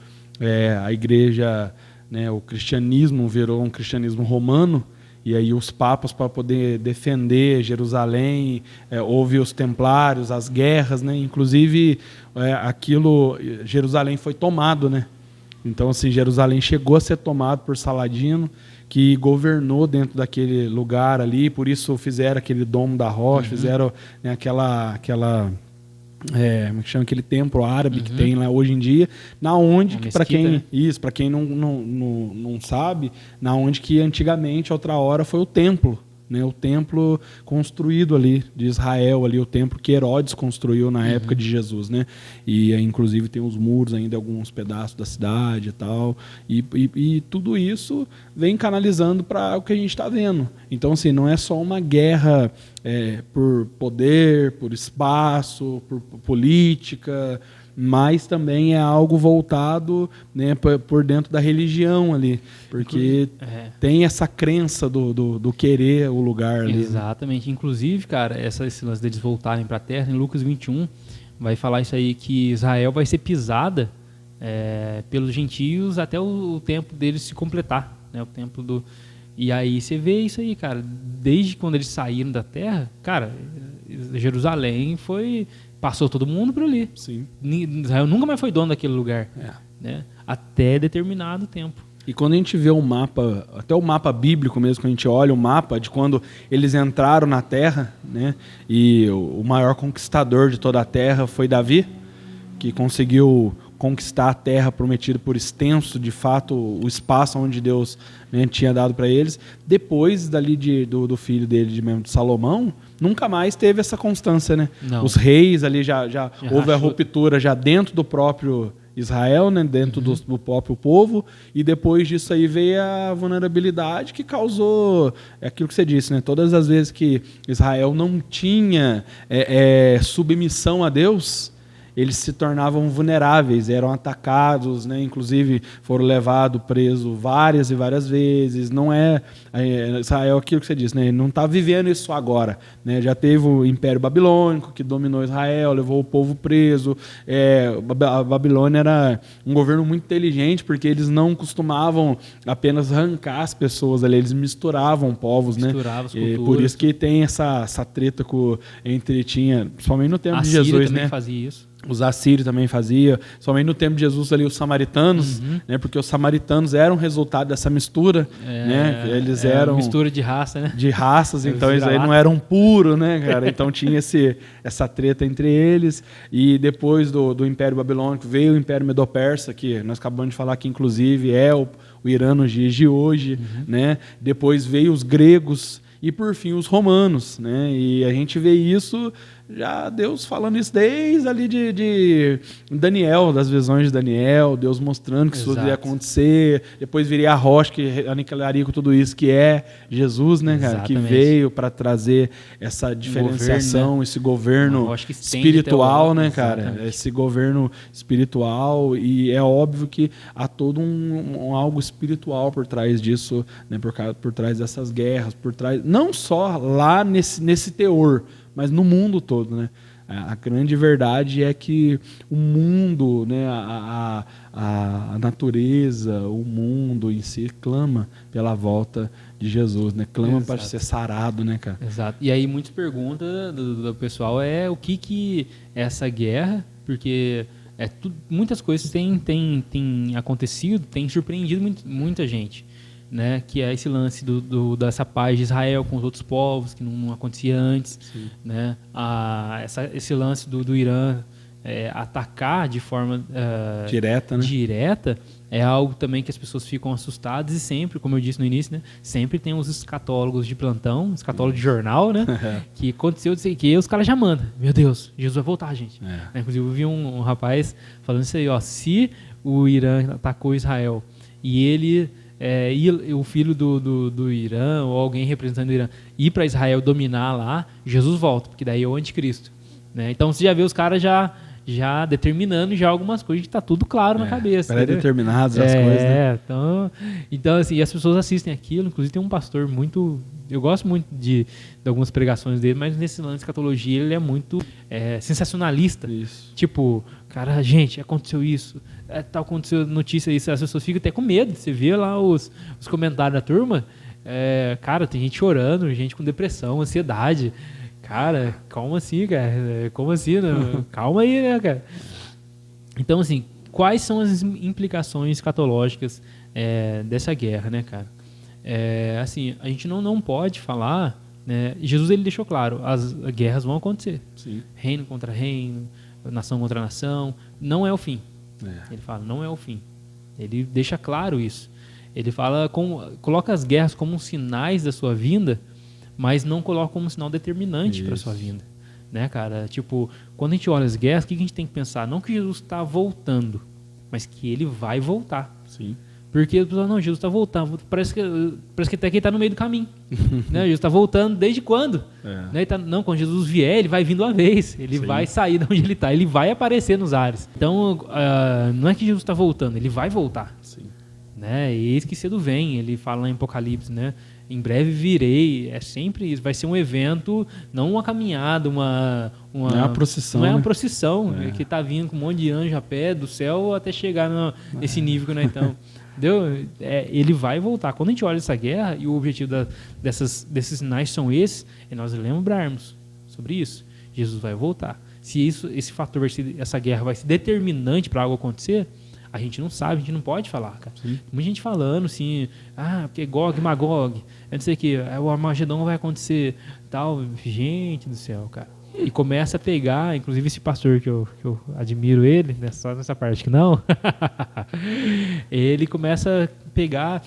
a igreja, né, o cristianismo virou um cristianismo romano, e aí os papas, para poder defender Jerusalém, houve os templários, as guerras, né, inclusive Jerusalém foi tomado, né. Então, assim, Jerusalém chegou a ser tomado por Saladino, que governou dentro daquele lugar ali, por isso fizeram aquele Domo da Rocha, fizeram, né, como é que chama, aquele templo árabe que tem lá hoje em dia, na onde, para quem não sabe, na onde que antigamente, outra hora, foi o templo, né, o templo construído ali de Israel, ali, o templo que Herodes construiu na época de Jesus, né? E inclusive tem os muros ainda, alguns pedaços da cidade e tal, e tudo isso vem canalizando para o que a gente está vendo. Então, assim, não é só uma guerra por poder, por espaço, por política, mas também é algo voltado, né, por dentro da religião ali, porque tem essa crença do querer o lugar ali. Exatamente. Né? Inclusive, cara, esse lance deles voltarem para a Terra, em Lucas 21, vai falar isso aí, que Israel vai ser pisada pelos gentios até o tempo deles se completar, né, o tempo do... E aí você vê isso aí, cara, desde quando eles saíram da Terra, cara, Jerusalém passou todo mundo por ali. Sim. Israel nunca mais foi dono daquele lugar, né? Até determinado tempo. E quando a gente vê o mapa, até o mapa bíblico mesmo, quando a gente olha o mapa de quando eles entraram na Terra, né? E o maior conquistador de toda a Terra foi Davi, que conseguiu conquistar a terra prometida por extenso, de fato, o espaço onde Deus, né, tinha dado para eles. Depois dali do filho dele, de Salomão, nunca mais teve essa constância, né? Não. Os reis ali já houve a ruptura já dentro do próprio Israel, né, dentro do próprio povo, e depois disso aí veio a vulnerabilidade que causou aquilo que você disse, né? Todas as vezes que Israel não tinha submissão a Deus, eles se tornavam vulneráveis, eram atacados, né? Inclusive foram levados presos várias e várias vezes. Não Israel, aquilo que você disse, né? Ele não está vivendo isso agora, né? Já teve o Império Babilônico que dominou Israel, levou o povo preso. A Babilônia era um governo muito inteligente, porque eles não costumavam apenas arrancar as pessoas ali, eles misturavam povos, misturavam, né? As culturas. Por isso que tem essa treta principalmente no tempo de Jesus, também né? Fazia isso. Os assírios também faziam, somente no tempo de Jesus ali os samaritanos, né? Porque os samaritanos eram resultado dessa mistura, né? Eles eram mistura de raça, né? De raças, então eles aí não eram puros, né, cara? Então tinha essa treta entre eles. E depois do Império Babilônico veio o Império Medo-Persa, que nós acabamos de falar que inclusive é o Irã nos dias de hoje, né? Depois veio os gregos e por fim os romanos, né? E a gente vê isso já Deus falando isso desde ali de Daniel, das visões de Daniel, Deus mostrando que isso ia acontecer, depois viria a rocha que aniquilaria com tudo isso, que é Jesus, né, cara? Que veio para trazer essa diferenciação, governo, né? Esse governo espiritual, né, cara? Esse governo espiritual, e é óbvio que há todo algo espiritual por trás disso, né? Por trás dessas guerras, por trás, não só lá nesse teor, mas no mundo todo, né? A grande verdade é que o mundo, né, a natureza, o mundo em si clama pela volta de Jesus, né? Clama para ser sarado, né, cara? Exato. E aí muitas perguntas do pessoal o que é essa guerra, porque muitas coisas têm acontecido, têm surpreendido muita gente. Né, que é esse lance dessa paz de Israel com os outros povos, que não acontecia antes. Né? Esse lance do Irã atacar de forma direta é algo também que as pessoas ficam assustadas, e sempre, como eu disse no início, né, sempre tem os escatólogos de plantão, escatólogo de jornal, né, que aconteceu disso aí, que os caras já mandam. Meu Deus, Jesus vai voltar, gente. Inclusive eu vi um rapaz falando isso aí, ó, se o Irã atacou Israel e ele... e o filho do Irã, ou alguém representando o Irã, ir para Israel dominar lá, Jesus volta, porque daí é o anticristo. Né? Então você já vê os caras já determinando já algumas coisas que está tudo claro na cabeça. Pré-determinadas as coisas, né? Então assim, e as pessoas assistem aquilo, inclusive tem um pastor muito... Eu gosto muito de algumas pregações dele, mas nesse lance de escatologia ele é muito sensacionalista. Isso. Tipo, cara, gente, aconteceu isso, aconteceu notícia isso, as pessoas ficam até com medo. Você vê lá os comentários da turma, cara, tem gente chorando, gente com depressão, ansiedade. Cara, calma assim, cara, como assim? Né? Calma aí, né, cara? Então, assim, quais são as implicações escatológicas dessa guerra, né, cara? Assim, a gente não pode falar, né? Jesus ele deixou claro, as guerras vão acontecer. Sim. Reino contra reino, nação contra nação, não é o fim. Ele fala, não é o fim. Ele deixa claro isso. Ele fala, coloca as guerras como sinais da sua vinda, mas não coloca como um sinal determinante para a sua vinda. Né, cara? Tipo, quando a gente olha as guerras, o que a gente tem que pensar? Não que Jesus está voltando, mas que ele vai voltar. Sim. Porque o pessoal, não, Jesus está voltando. Parece que até que ele está no meio do caminho. Né? Jesus está voltando desde quando? Né? Não, quando Jesus vier, ele vai vindo uma vez. Ele vai sair de onde ele está. Ele vai aparecer nos ares. Então, não é que Jesus está voltando, ele vai voltar. Sim. Né? E eis que cedo vem, ele fala em Apocalipse, né? Em breve virei, é sempre isso, vai ser um evento, não uma caminhada, não é uma procissão. Não é uma procissão, que está vindo com um monte de anjo a pé do céu até chegar nesse nível que nós estamos. Entendeu? Ele vai voltar. Quando a gente olha essa guerra, e o objetivo desses sinais são esses, é nós lembrarmos sobre isso. Jesus vai voltar. Se esse fator, essa guerra vai ser determinante para algo acontecer, a gente não sabe, a gente não pode falar, cara. Tem muita gente falando assim, porque Gog, Magog, eu não sei o que, o Armagedon vai acontecer, tal. Gente do céu, cara. E começa a pegar, inclusive esse pastor que eu admiro ele, né, só nessa parte que não, ele começa a pegar,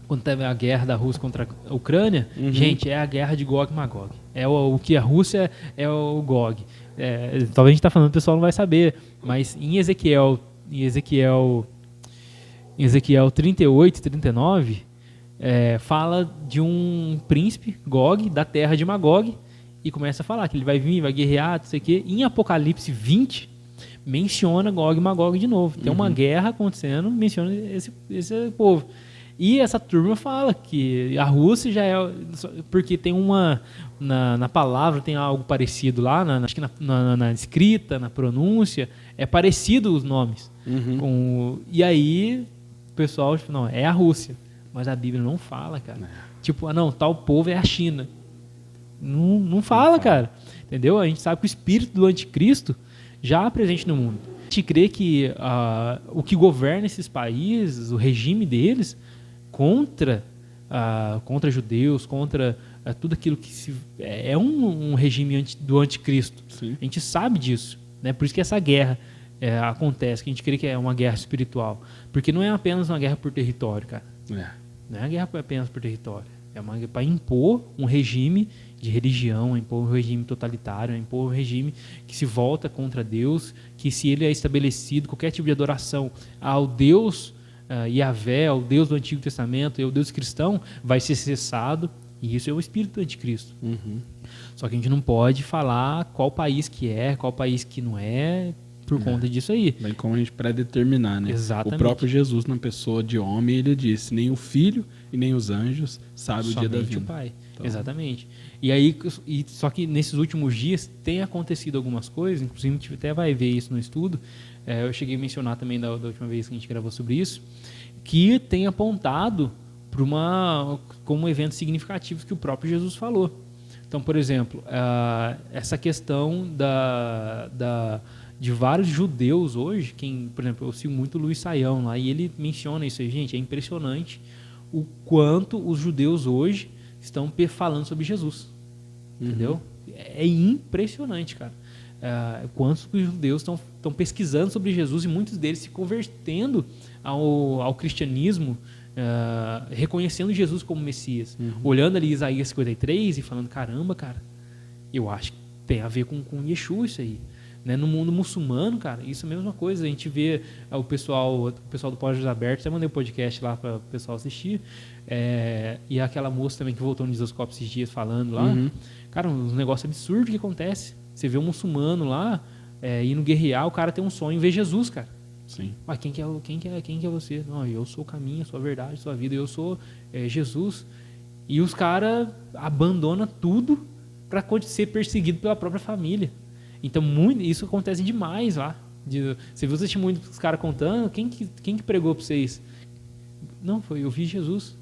quando teve a guerra da Rússia contra a Ucrânia, gente, é a guerra de Gog e Magog. O que a Rússia é o Gog. Talvez a gente tá falando, o pessoal não vai saber, mas em Ezequiel 38 e 39, fala de um príncipe, Gog, da terra de Magog, e começa a falar que ele vai vir, vai guerrear, não sei o quê. Em Apocalipse 20, menciona Gog e Magog de novo. Tem uma guerra acontecendo, menciona esse povo. E essa turma fala que a Rússia já é... Porque tem na palavra tem algo parecido lá, acho que na escrita, na pronúncia, é parecido os nomes. E aí o pessoal, não, é a Rússia. Mas a Bíblia não fala, cara. Tipo, não, tal povo é a China. Não fala, cara. Entendeu? A gente sabe que o espírito do anticristo já é presente no mundo. A gente crê que o que governa esses países, o regime deles, contra judeus, contra tudo aquilo que é um regime do anticristo. Sim. A gente sabe disso, né? Por isso que essa guerra acontece, que a gente crê que é uma guerra espiritual. Porque não é apenas uma guerra por território, cara. Não é uma guerra apenas por território. É uma guerra para impor um regime de religião, impor um regime totalitário, impor um regime que se volta contra Deus, que se ele é estabelecido, qualquer tipo de adoração ao Deus Yahvé, ao Deus do Antigo Testamento, ao Deus cristão, vai ser cessado, e isso é o espírito do anticristo. Só que a gente não pode falar qual país que é, qual país que não é, por conta disso aí. Bem como a gente predeterminar, né? Exatamente. O próprio Jesus, na pessoa de homem, ele disse, nem o Filho e nem os anjos sabem o dia da vinda. O Pai. Então... Exatamente. E aí, só que nesses últimos dias tem acontecido algumas coisas, inclusive a gente até vai ver isso no estudo, eu cheguei a mencionar também da última vez que a gente gravou sobre isso, que tem apontado como eventos significativos que o próprio Jesus falou. Então, por exemplo, essa questão de vários judeus hoje, por exemplo, eu sigo muito o Luiz Saião lá, e ele menciona isso aí, gente, é impressionante o quanto os judeus hoje estão falando sobre Jesus, entendeu? É impressionante, cara. Quantos os judeus estão pesquisando sobre Jesus e muitos deles se convertendo ao cristianismo, reconhecendo Jesus como Messias, olhando ali Isaías 53 e falando, caramba, cara, eu acho que tem a ver com Yeshua isso aí. Né? No mundo muçulmano, cara, isso é a mesma coisa. A gente vê o pessoal do Portas Abertas, até mandei um podcast lá para o pessoal assistir, e aquela moça também que voltou no Discoscope esses dias falando lá, cara, um negócio absurdo que acontece. Você vê um muçulmano lá, indo guerrear, o cara tem um sonho em ver Jesus, cara. Sim. Mas quem que é você? Não, eu sou o caminho, eu sou a verdade, eu sou a vida, eu sou Jesus. E os caras abandonam tudo para ser perseguido pela própria família. Então, isso acontece demais lá. Você viu o testemunho dos caras contando, quem que pregou para vocês? Não, eu vi Jesus.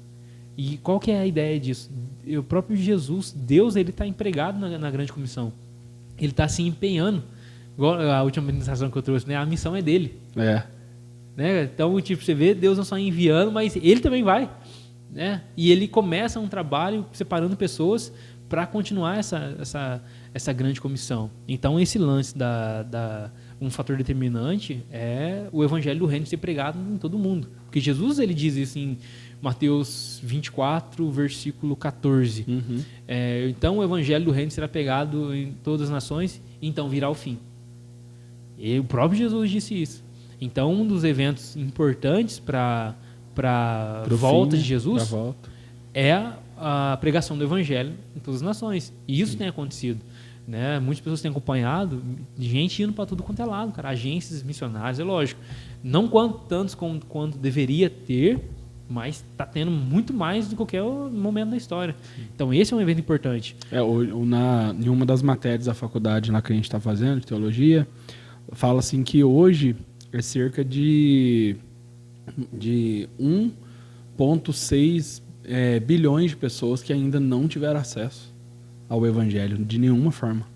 E qual que é a ideia disso? O próprio Jesus, Deus, ele está empregado na grande comissão. Ele está se empenhando. Igual a última ministração que eu trouxe, né? A missão é dele. Né? Então, tipo, você vê Deus não só enviando, mas ele também vai. Né? E ele começa um trabalho separando pessoas para continuar essa grande comissão. Então, esse lance um fator determinante é o evangelho do reino ser pregado em todo mundo. Porque Jesus, ele diz isso em Mateus 24, versículo 14. Então, o evangelho do reino será pregado em todas as nações, então virá o fim. E o próprio Jesus disse isso. Então, um dos eventos importantes para para a volta fim, de Jesus pra volta. é a pregação do evangelho em todas as nações. E isso tem acontecido. Né? Muitas pessoas têm acompanhado gente indo para tudo quanto é lado, cara. Agências missionárias, é lógico. Não tantos quanto deveria ter, mas está tendo muito mais do que qualquer momento da história. Então esse é um evento importante. Em uma das matérias da faculdade lá que a gente está fazendo, de teologia, fala assim que hoje é cerca de 1,6 bilhões de pessoas que ainda não tiveram acesso ao evangelho de nenhuma forma,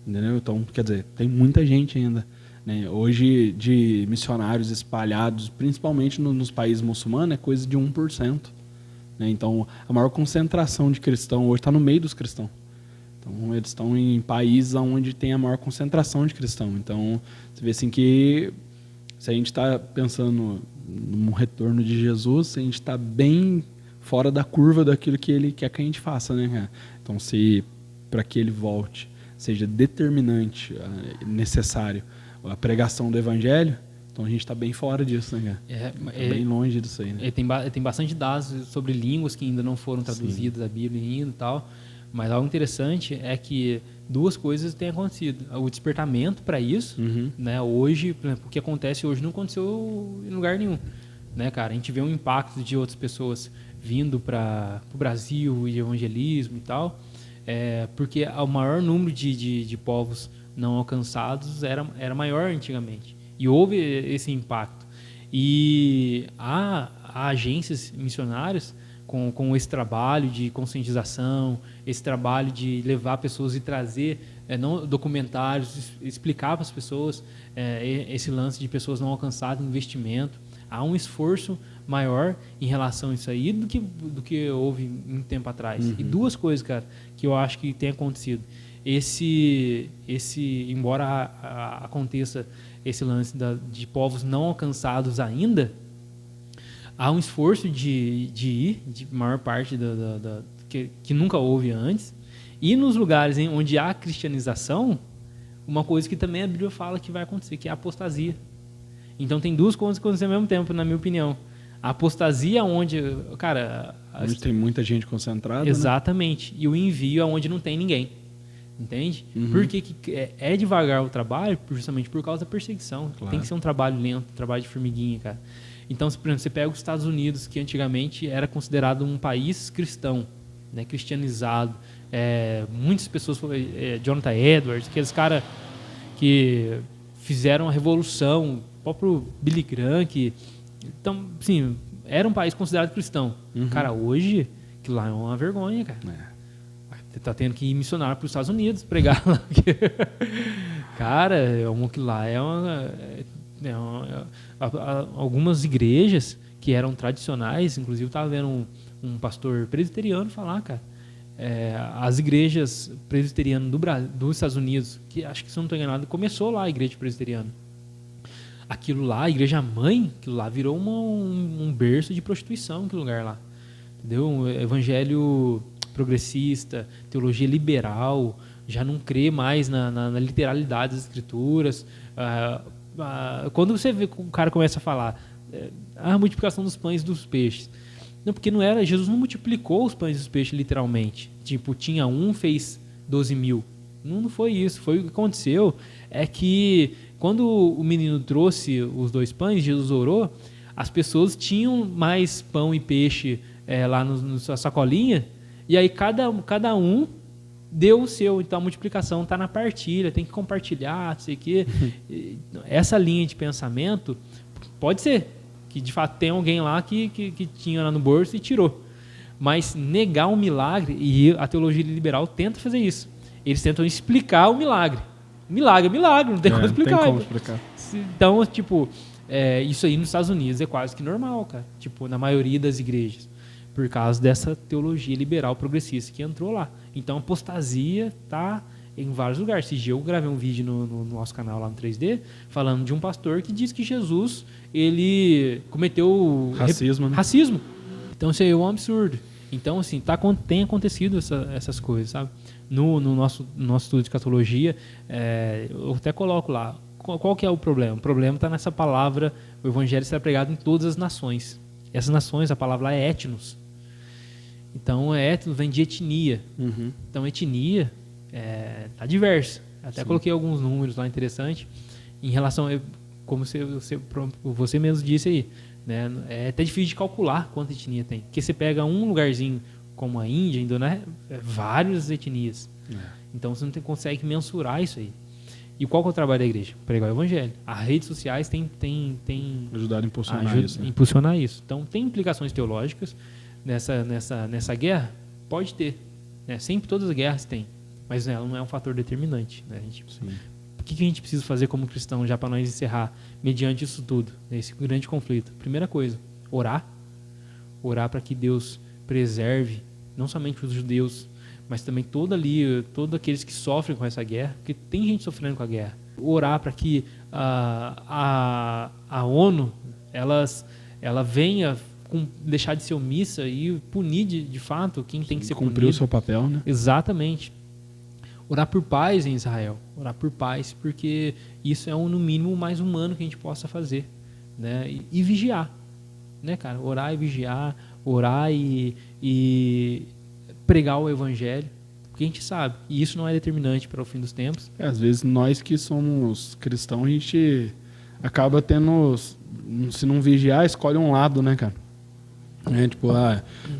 entendeu? Então, quer dizer, tem muita gente ainda, né? Hoje, de missionários espalhados, principalmente nos países muçulmanos, é coisa de 1%, né? Então, a maior concentração de cristãos hoje está no meio dos cristãos. Então, eles estão em países onde tem a maior concentração de cristãos. Então, você vê assim que se a gente está pensando no retorno de Jesus, a gente está bem fora da curva daquilo que ele quer que a gente faça, né, cara? Então, se para que ele volte seja determinante, necessário a pregação do evangelho, então a gente está bem fora disso, né, cara? Bem longe disso aí, né? Tem bastante dados sobre línguas que ainda não foram traduzidas da Bíblia ainda e tal, mas algo interessante é que duas coisas têm acontecido. O despertamento para isso, né, hoje, por exemplo, o que acontece hoje não aconteceu em lugar nenhum, né, cara? A gente vê um impacto de outras pessoas vindo para o Brasil e evangelismo e tal, porque o maior número de povos não alcançados era maior antigamente. E houve esse impacto. E há agências missionárias com esse trabalho de conscientização, esse trabalho de levar pessoas e trazer documentários, explicar para as pessoas esse lance de pessoas não alcançadas, investimento. Há um esforço maior em relação a isso aí do que houve um tempo atrás. E duas coisas, cara, que eu acho que tem acontecido. Embora aconteça esse lance de povos não alcançados ainda, há um esforço de ir, de maior parte que nunca houve antes. E nos lugares onde há cristianização, uma coisa que também a Bíblia fala que vai acontecer, que é a apostasia. Então tem duas coisas acontecendo ao mesmo tempo, na minha opinião. A apostasia onde, cara... Onde tem muita gente concentrada. Exatamente. Né? E o envio aonde não tem ninguém. Entende? Por que é devagar o trabalho? Justamente por causa da perseguição. Claro. Tem que ser um trabalho lento, um trabalho de formiguinha, cara. Então, por exemplo, você pega os Estados Unidos, que antigamente era considerado um país cristão, né, cristianizado. Muitas pessoas, Jonathan Edwards, aqueles caras que fizeram a revolução, o próprio Billy Graham, então, sim, era um país considerado cristão. Cara, hoje, que lá é uma vergonha, cara. Você tá tendo que ir missionário para os Estados Unidos, pregar lá. Cara, que lá algumas igrejas que eram tradicionais, inclusive eu estava vendo um pastor presbiteriano falar, cara, as igrejas presbiterianas dos Estados Unidos, que acho que, se eu não estou enganado, começou lá a igreja presbiteriana. Aquilo lá, a igreja mãe, aquilo lá virou um berço de prostituição, aquele lugar lá. Entendeu? Um evangelho progressista, teologia liberal, já não crê mais na literalidade das escrituras. Quando você vê que o cara começa a falar a multiplicação dos pães e dos peixes, não, porque não era, Jesus não multiplicou os pães e os peixes literalmente, tipo, tinha fez 12 mil, não foi isso. Foi o que aconteceu, é que quando o menino trouxe os 2 pães, Jesus orou, as pessoas tinham mais pão e peixe lá na sua sacolinha, e aí cada um deu o seu. Então a multiplicação está na partilha, tem que compartilhar, não sei o quê. Essa linha de pensamento pode ser que de fato tem alguém lá que tinha lá no bolso e tirou. Mas negar um milagre, e a teologia liberal tenta fazer isso. Eles tentam explicar o milagre. Milagre é milagre, não tem como explicar. Não tem como explicar. Então, tipo, isso aí nos Estados Unidos é quase que normal, cara. Tipo, na maioria das igrejas. Por causa dessa teologia liberal progressista que entrou lá. Então, a apostasia está em vários lugares. Esse dia eu gravei um vídeo no nosso canal lá no 3D, falando de um pastor que diz que Jesus, ele cometeu racismo, né? Racismo. Então, isso aí é um absurdo. Então, assim, tem acontecido essas coisas, sabe? No nosso estudo de escatologia, eu até coloco lá, qual que é o problema? O problema está nessa palavra, o evangelho será pregado em todas as nações. Essas nações, a palavra lá é etnos. Então, etnos vem de etnia. Então, etnia tá diversa. Até coloquei alguns números lá interessantes em relação a, como você mesmo disse aí, né? É até difícil de calcular quanta etnia tem. Porque você pega um lugarzinho como a Índia, a Indonésia, várias etnias. Então, você não consegue mensurar isso aí. E qual que é o trabalho da igreja? Pregar o evangelho. As redes sociais têm ajudado a impulsionar isso. Né? Impulsionar isso. Então, tem implicações teológicas nessa guerra? Pode ter. Né? Sempre todas as guerras têm. Mas ela não é um fator determinante. Né? O que a gente precisa fazer como cristão, já para nós encerrar, mediante isso tudo, esse grande conflito? Primeira coisa, orar. Orar para que Deus preserve, não somente os judeus, mas também todos aqueles que sofrem com essa guerra, porque tem gente sofrendo com a guerra. Orar para que a ONU ela venha deixar de ser omissa e punir de fato quem tem que ser punido. Cumprir o seu papel, né? Exatamente. Orar por paz em Israel. Orar por paz, porque isso é no mínimo mais humano que a gente possa fazer. Né? E vigiar. Né, cara? Orar e vigiar, orar e pregar o evangelho, porque a gente sabe, e isso não é determinante para o fim dos tempos. Às vezes nós que somos cristãos, a gente acaba tendo, se não vigiar, escolhe um lado, né, cara?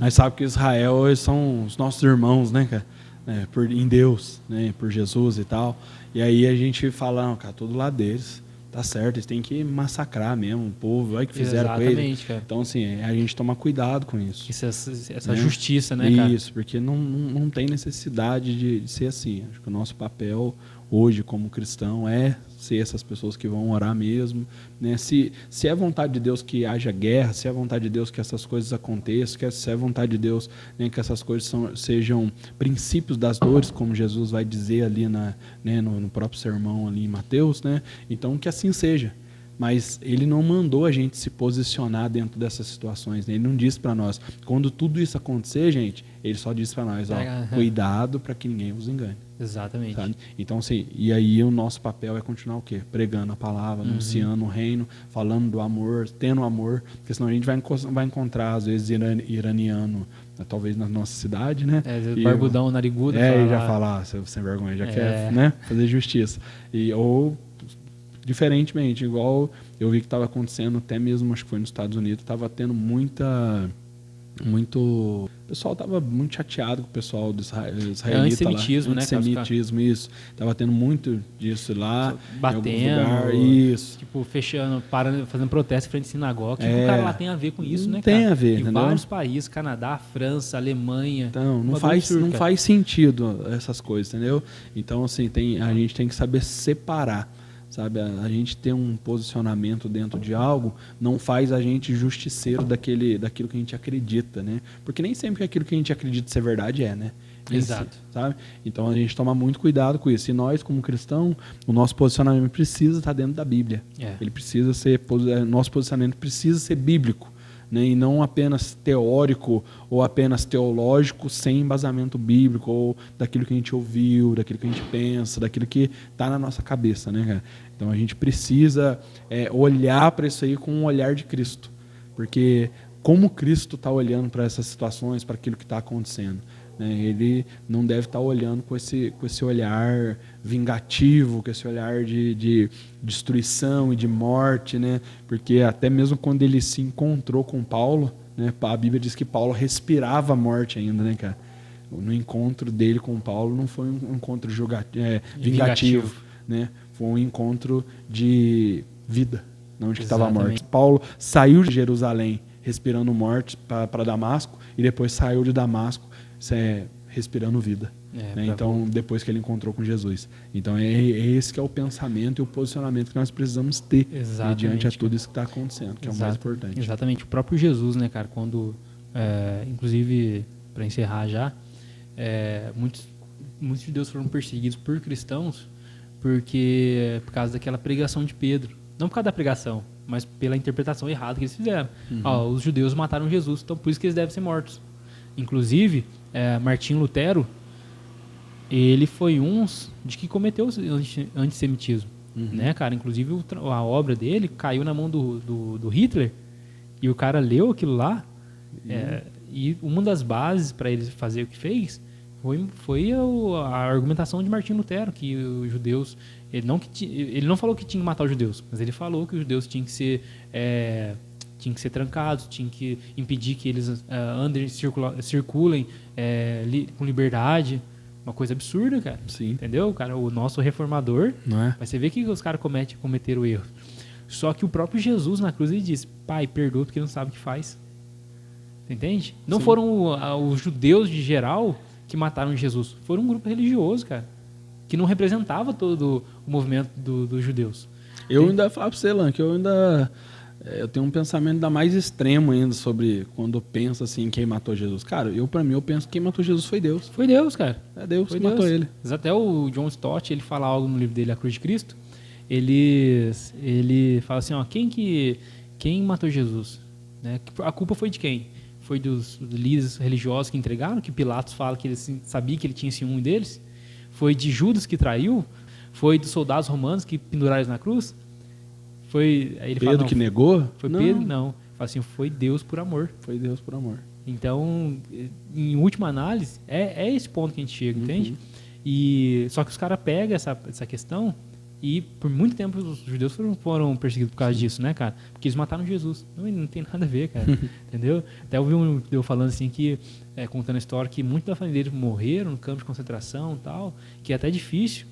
Nós sabemos que Israel são os nossos irmãos, né, cara? Em Deus, né, por Jesus e tal. E aí a gente fala, não, cara, todo lado deles. Tá certo, eles têm que massacrar mesmo o povo, olha o que fizeram com ele. Cara. Então, assim, a gente toma cuidado com isso. Essa justiça, né, cara? Isso, porque não tem necessidade de ser assim. Acho que o nosso papel hoje, como cristão, é ser essas pessoas que vão orar mesmo. Né? Se é vontade de Deus que haja guerra, se é vontade de Deus que essas coisas aconteçam, se é vontade de Deus, né, que essas coisas sejam princípios das dores, como Jesus vai dizer ali no próprio sermão ali em Mateus, né? Então que assim seja. Mas ele não mandou a gente se posicionar dentro dessas situações. Né? Ele não disse para nós. Quando tudo isso acontecer, gente, ele só disse para nós, cuidado para que ninguém vos engane. Exatamente. Sabe? Então, assim, e aí o nosso papel é continuar o quê? Pregando a palavra, anunciando o reino, falando do amor, tendo amor, porque senão a gente vai encontrar, às vezes, iraniano, talvez na nossa cidade, né? Barbudão, narigudo. E já falar, sem vergonha, já quer, né? Fazer justiça. Ou diferentemente, igual eu vi que estava acontecendo, até mesmo, acho que foi nos Estados Unidos, estava tendo o pessoal estava muito chateado com o pessoal do israelita antissemitismo, lá. Antissemitismo, né? Isso. Estava tendo muito disso lá. Batendo, isso. Tipo, fechando, fazendo protesto frente à sinagoga. O que o cara lá tem a ver com isso, né, cara? Tem a ver, em vários países, Canadá, França, Alemanha. Então, não faz sentido essas coisas, entendeu? Então, assim, a gente tem que saber separar. Sabe, a gente ter um posicionamento dentro de algo não faz a gente justiceiro daquilo que a gente acredita, né? Porque nem sempre aquilo que a gente acredita ser verdade né? Exato. Sabe? Então a gente toma muito cuidado com isso. E nós, como cristão, o nosso posicionamento precisa estar dentro da Bíblia. Ele precisa nosso posicionamento precisa ser bíblico. Né, e não apenas teórico ou apenas teológico sem embasamento bíblico ou daquilo que a gente ouviu, daquilo que a gente pensa, daquilo que está na nossa cabeça, né, cara? Então a gente precisa olhar para isso aí com um olhar de Cristo, porque como Cristo está olhando para essas situações, para aquilo que está acontecendo, né? Ele não deve estar olhando com esse olhar vingativo, com esse olhar de destruição e de morte, né? Porque até mesmo quando ele se encontrou com Paulo, né? A Bíblia diz que Paulo respirava a morte ainda, né, cara? No encontro dele com Paulo não foi um encontro vingativo, né? Foi um encontro de vida, onde estava a morte. Paulo saiu de Jerusalém respirando morte para Damasco e depois saiu de Damasco respirando vida. Né? Então, depois que ele encontrou com Jesus. Então, é esse que é o pensamento e o posicionamento que nós precisamos ter diante de tudo isso que está acontecendo, que é o mais importante. Exatamente. O próprio Jesus, né, cara, quando, inclusive, para encerrar já, muitos judeus foram perseguidos por cristãos por causa daquela pregação de Pedro. Não por causa da pregação, mas pela interpretação errada que eles fizeram. Os judeus mataram Jesus, então por isso que eles devem ser mortos. Inclusive, Martinho Lutero, ele foi de que cometeu antissemitismo, né, cara? Inclusive, a obra dele caiu na mão do Hitler, E o cara leu aquilo lá, e uma das bases para ele fazer o que fez foi a argumentação de Martinho Lutero, que os judeus... Ele não falou que tinha que matar os judeus, mas ele falou que os judeus tinham que ser trancados, tinham que impedir que eles andem, circulem com liberdade. Uma coisa absurda, cara. Sim. Entendeu? Cara, o nosso reformador, não é? Mas você vê que os caras cometeram erro. Só que o próprio Jesus na cruz, ele disse: Pai, perdoa porque não sabe o que faz. Você entende? Não Sim. Foram os judeus de geral que mataram Jesus. Foram um grupo religioso, cara, que não representava todo o movimento dos judeus. Eu ainda falo pra você, Lan, que eu tenho um pensamento ainda mais extremo ainda sobre quando eu penso assim, quem matou Jesus. Cara, pra mim, eu penso que quem matou Jesus foi Deus. Foi Deus, cara. É Deus foi que matou ele. Mas até o John Stott, ele fala algo no livro dele, A Cruz de Cristo. Ele fala assim, ó, quem matou Jesus? Né? A culpa foi de quem? Foi dos líderes religiosos que entregaram, que Pilatos fala que ele sabia que ele tinha ciúme deles? Foi de Judas que traiu? Foi dos soldados romanos que penduraram eles na cruz? Aí ele Pedro fala, que negou? Foi Pedro? Não. Fala assim, foi Deus por amor. Foi Deus por amor. Então, em última análise, é esse ponto que a gente chega, entende? Só que os caras pegam essa questão e por muito tempo os judeus foram perseguidos por causa disso, né, cara? Porque eles mataram Jesus. Não tem nada a ver, cara. Entendeu? Até eu vi um judeu falando assim que, contando a história, que muitos da família deles morreram no campo de concentração e tal, que é até difícil.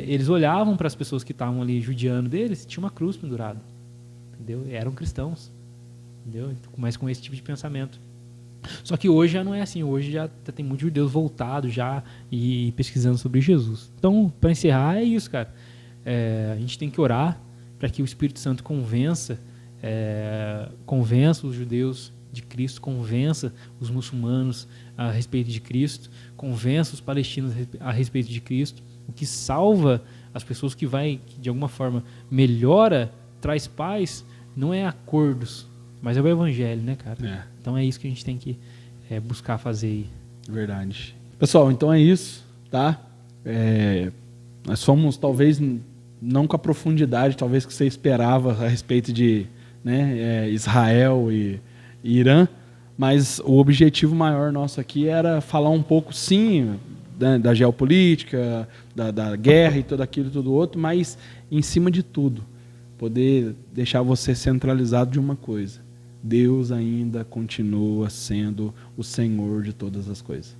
Eles olhavam para as pessoas que estavam ali judiando deles, tinha uma cruz pendurada, entendeu? Eram cristãos, entendeu? Mas com esse tipo de pensamento. Só que hoje já não é assim, hoje já tem muitos judeus voltados já e pesquisando sobre Jesus. Então, para encerrar, é isso, cara. A gente tem que orar para que o Espírito Santo convença os judeus de Cristo, convença os muçulmanos a respeito de Cristo, convença os palestinos a respeito de Cristo. O que salva as pessoas, que de alguma forma melhora, traz paz, não é acordos, mas é o evangelho, né, cara? Então é isso que a gente tem que buscar fazer aí. Verdade. Pessoal, então é isso, tá? Nós fomos, talvez, não com a profundidade, talvez, que você esperava a respeito de Israel e Irã, mas o objetivo maior nosso aqui era falar um pouco, sim, da geopolítica, da guerra e tudo aquilo e tudo outro, mas, em cima de tudo, poder deixar você centralizado de uma coisa: Deus ainda continua sendo o Senhor de todas as coisas.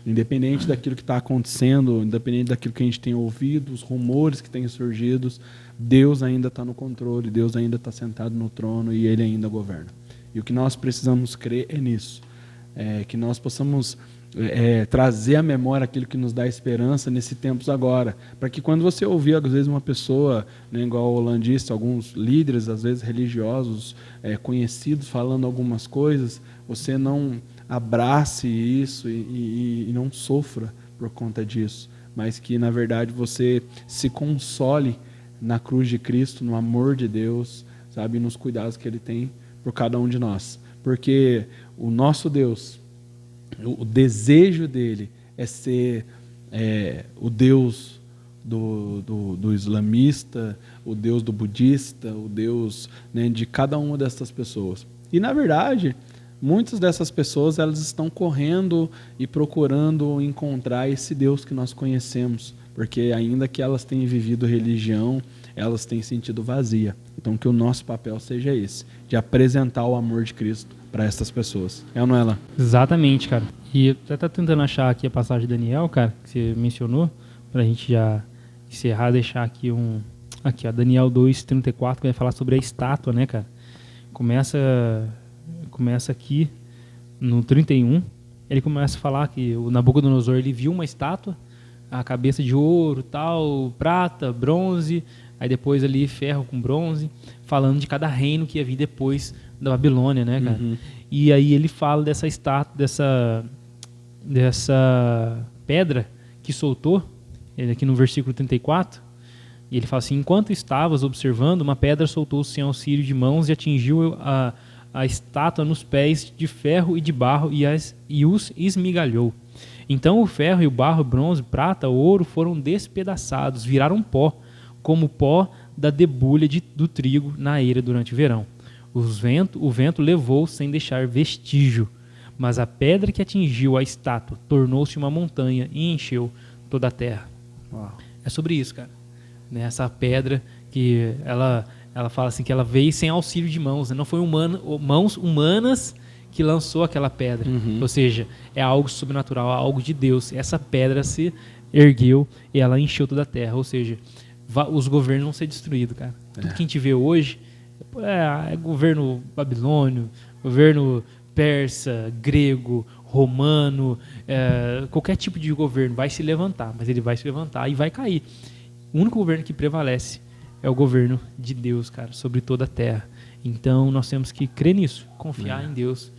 Independente daquilo que está acontecendo, independente daquilo que a gente tem ouvido, os rumores que têm surgido, Deus ainda está no controle, Deus ainda está sentado no trono e Ele ainda governa. E o que nós precisamos crer é nisso, que nós possamos trazer à memória aquilo que nos dá esperança nesses tempos agora, para que quando você ouvir, às vezes, uma pessoa, igual o Olan disse, alguns líderes, às vezes religiosos, conhecidos, falando algumas coisas, você não abrace isso e não sofra por conta disso, mas que, na verdade, você se console na cruz de Cristo, no amor de Deus, sabe, nos cuidados que Ele tem por cada um de nós. Porque o nosso Deus, o desejo dele é ser o Deus do islamista, o Deus do budista, o Deus, de cada uma dessas pessoas. E, na verdade, muitas dessas pessoas, elas estão correndo e procurando encontrar esse Deus que nós conhecemos, porque ainda que elas tenham vivido religião, elas têm sentido vazia. Então, que o nosso papel seja esse, de apresentar o amor de Cristo para essas pessoas. É ou não é, Lan? Exatamente, cara. E eu até tentando achar aqui a passagem de Daniel, cara, que você mencionou, para a gente já encerrar, deixar aqui Aqui, ó, Daniel 2:34, que vai falar sobre a estátua, né, cara? Começa aqui no 31, ele começa a falar que o Nabucodonosor, ele viu uma estátua, a cabeça de ouro, tal, prata, bronze, aí depois ali ferro com bronze, falando de cada reino que ia vir depois da Babilônia, né, cara? Uhum. E aí ele fala dessa estátua, dessa pedra que soltou, ele aqui no versículo 34, e ele fala assim: enquanto estavas observando, uma pedra soltou-se sem auxílio de mãos e atingiu a estátua nos pés de ferro e de barro e os esmigalhou. Então o ferro e o barro, bronze, prata, ouro foram despedaçados, viraram pó, como pó da debulha do trigo na eira durante o verão. O vento levou sem deixar vestígio, mas a pedra que atingiu a estátua tornou-se uma montanha e encheu toda a terra. Uau. É sobre isso, cara. Né? Essa pedra que ela fala assim que ela veio sem auxílio de mãos, né? Não foi mãos humanas que lançou aquela pedra. Ou seja, é algo sobrenatural, algo de Deus. Essa pedra se ergueu e ela encheu toda a terra. Ou seja, os governos vão ser destruídos, cara. Tudo que a gente vê hoje é governo babilônio, governo persa, grego, romano, qualquer tipo de governo vai se levantar, mas ele vai se levantar e vai cair. O único governo que prevalece é o governo de Deus, cara, sobre toda a terra. Então nós temos que crer nisso, confiar em Deus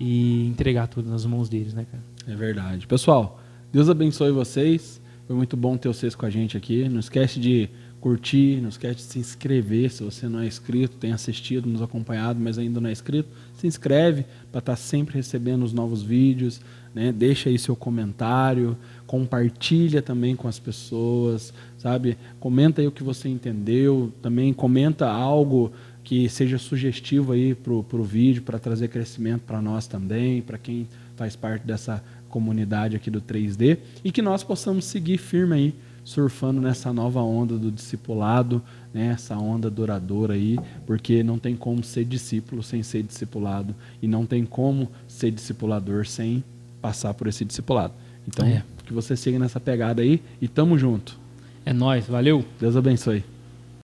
e entregar tudo nas mãos deles, né, cara? É verdade. Pessoal, Deus abençoe vocês. Foi muito bom ter vocês com a gente aqui. Não esquece de curtir, não esquece de se inscrever. Se você não é inscrito, tem assistido, nos acompanhado, mas ainda não é inscrito, se inscreve para estar sempre recebendo os novos vídeos, né? Deixa aí seu comentário, compartilha também com as pessoas, sabe? Comenta aí o que você entendeu, também comenta algo que seja sugestivo aí pro vídeo, para trazer crescimento para nós também, para quem faz parte dessa comunidade aqui do 3D, e que nós possamos seguir firme aí, surfando nessa nova onda do discipulado, né? Essa onda duradoura aí, porque não tem como ser discípulo sem ser discipulado, e não tem como ser discipulador sem passar por esse discipulado. Então, que você siga nessa pegada aí, e tamo junto. É nóis, valeu! Deus abençoe.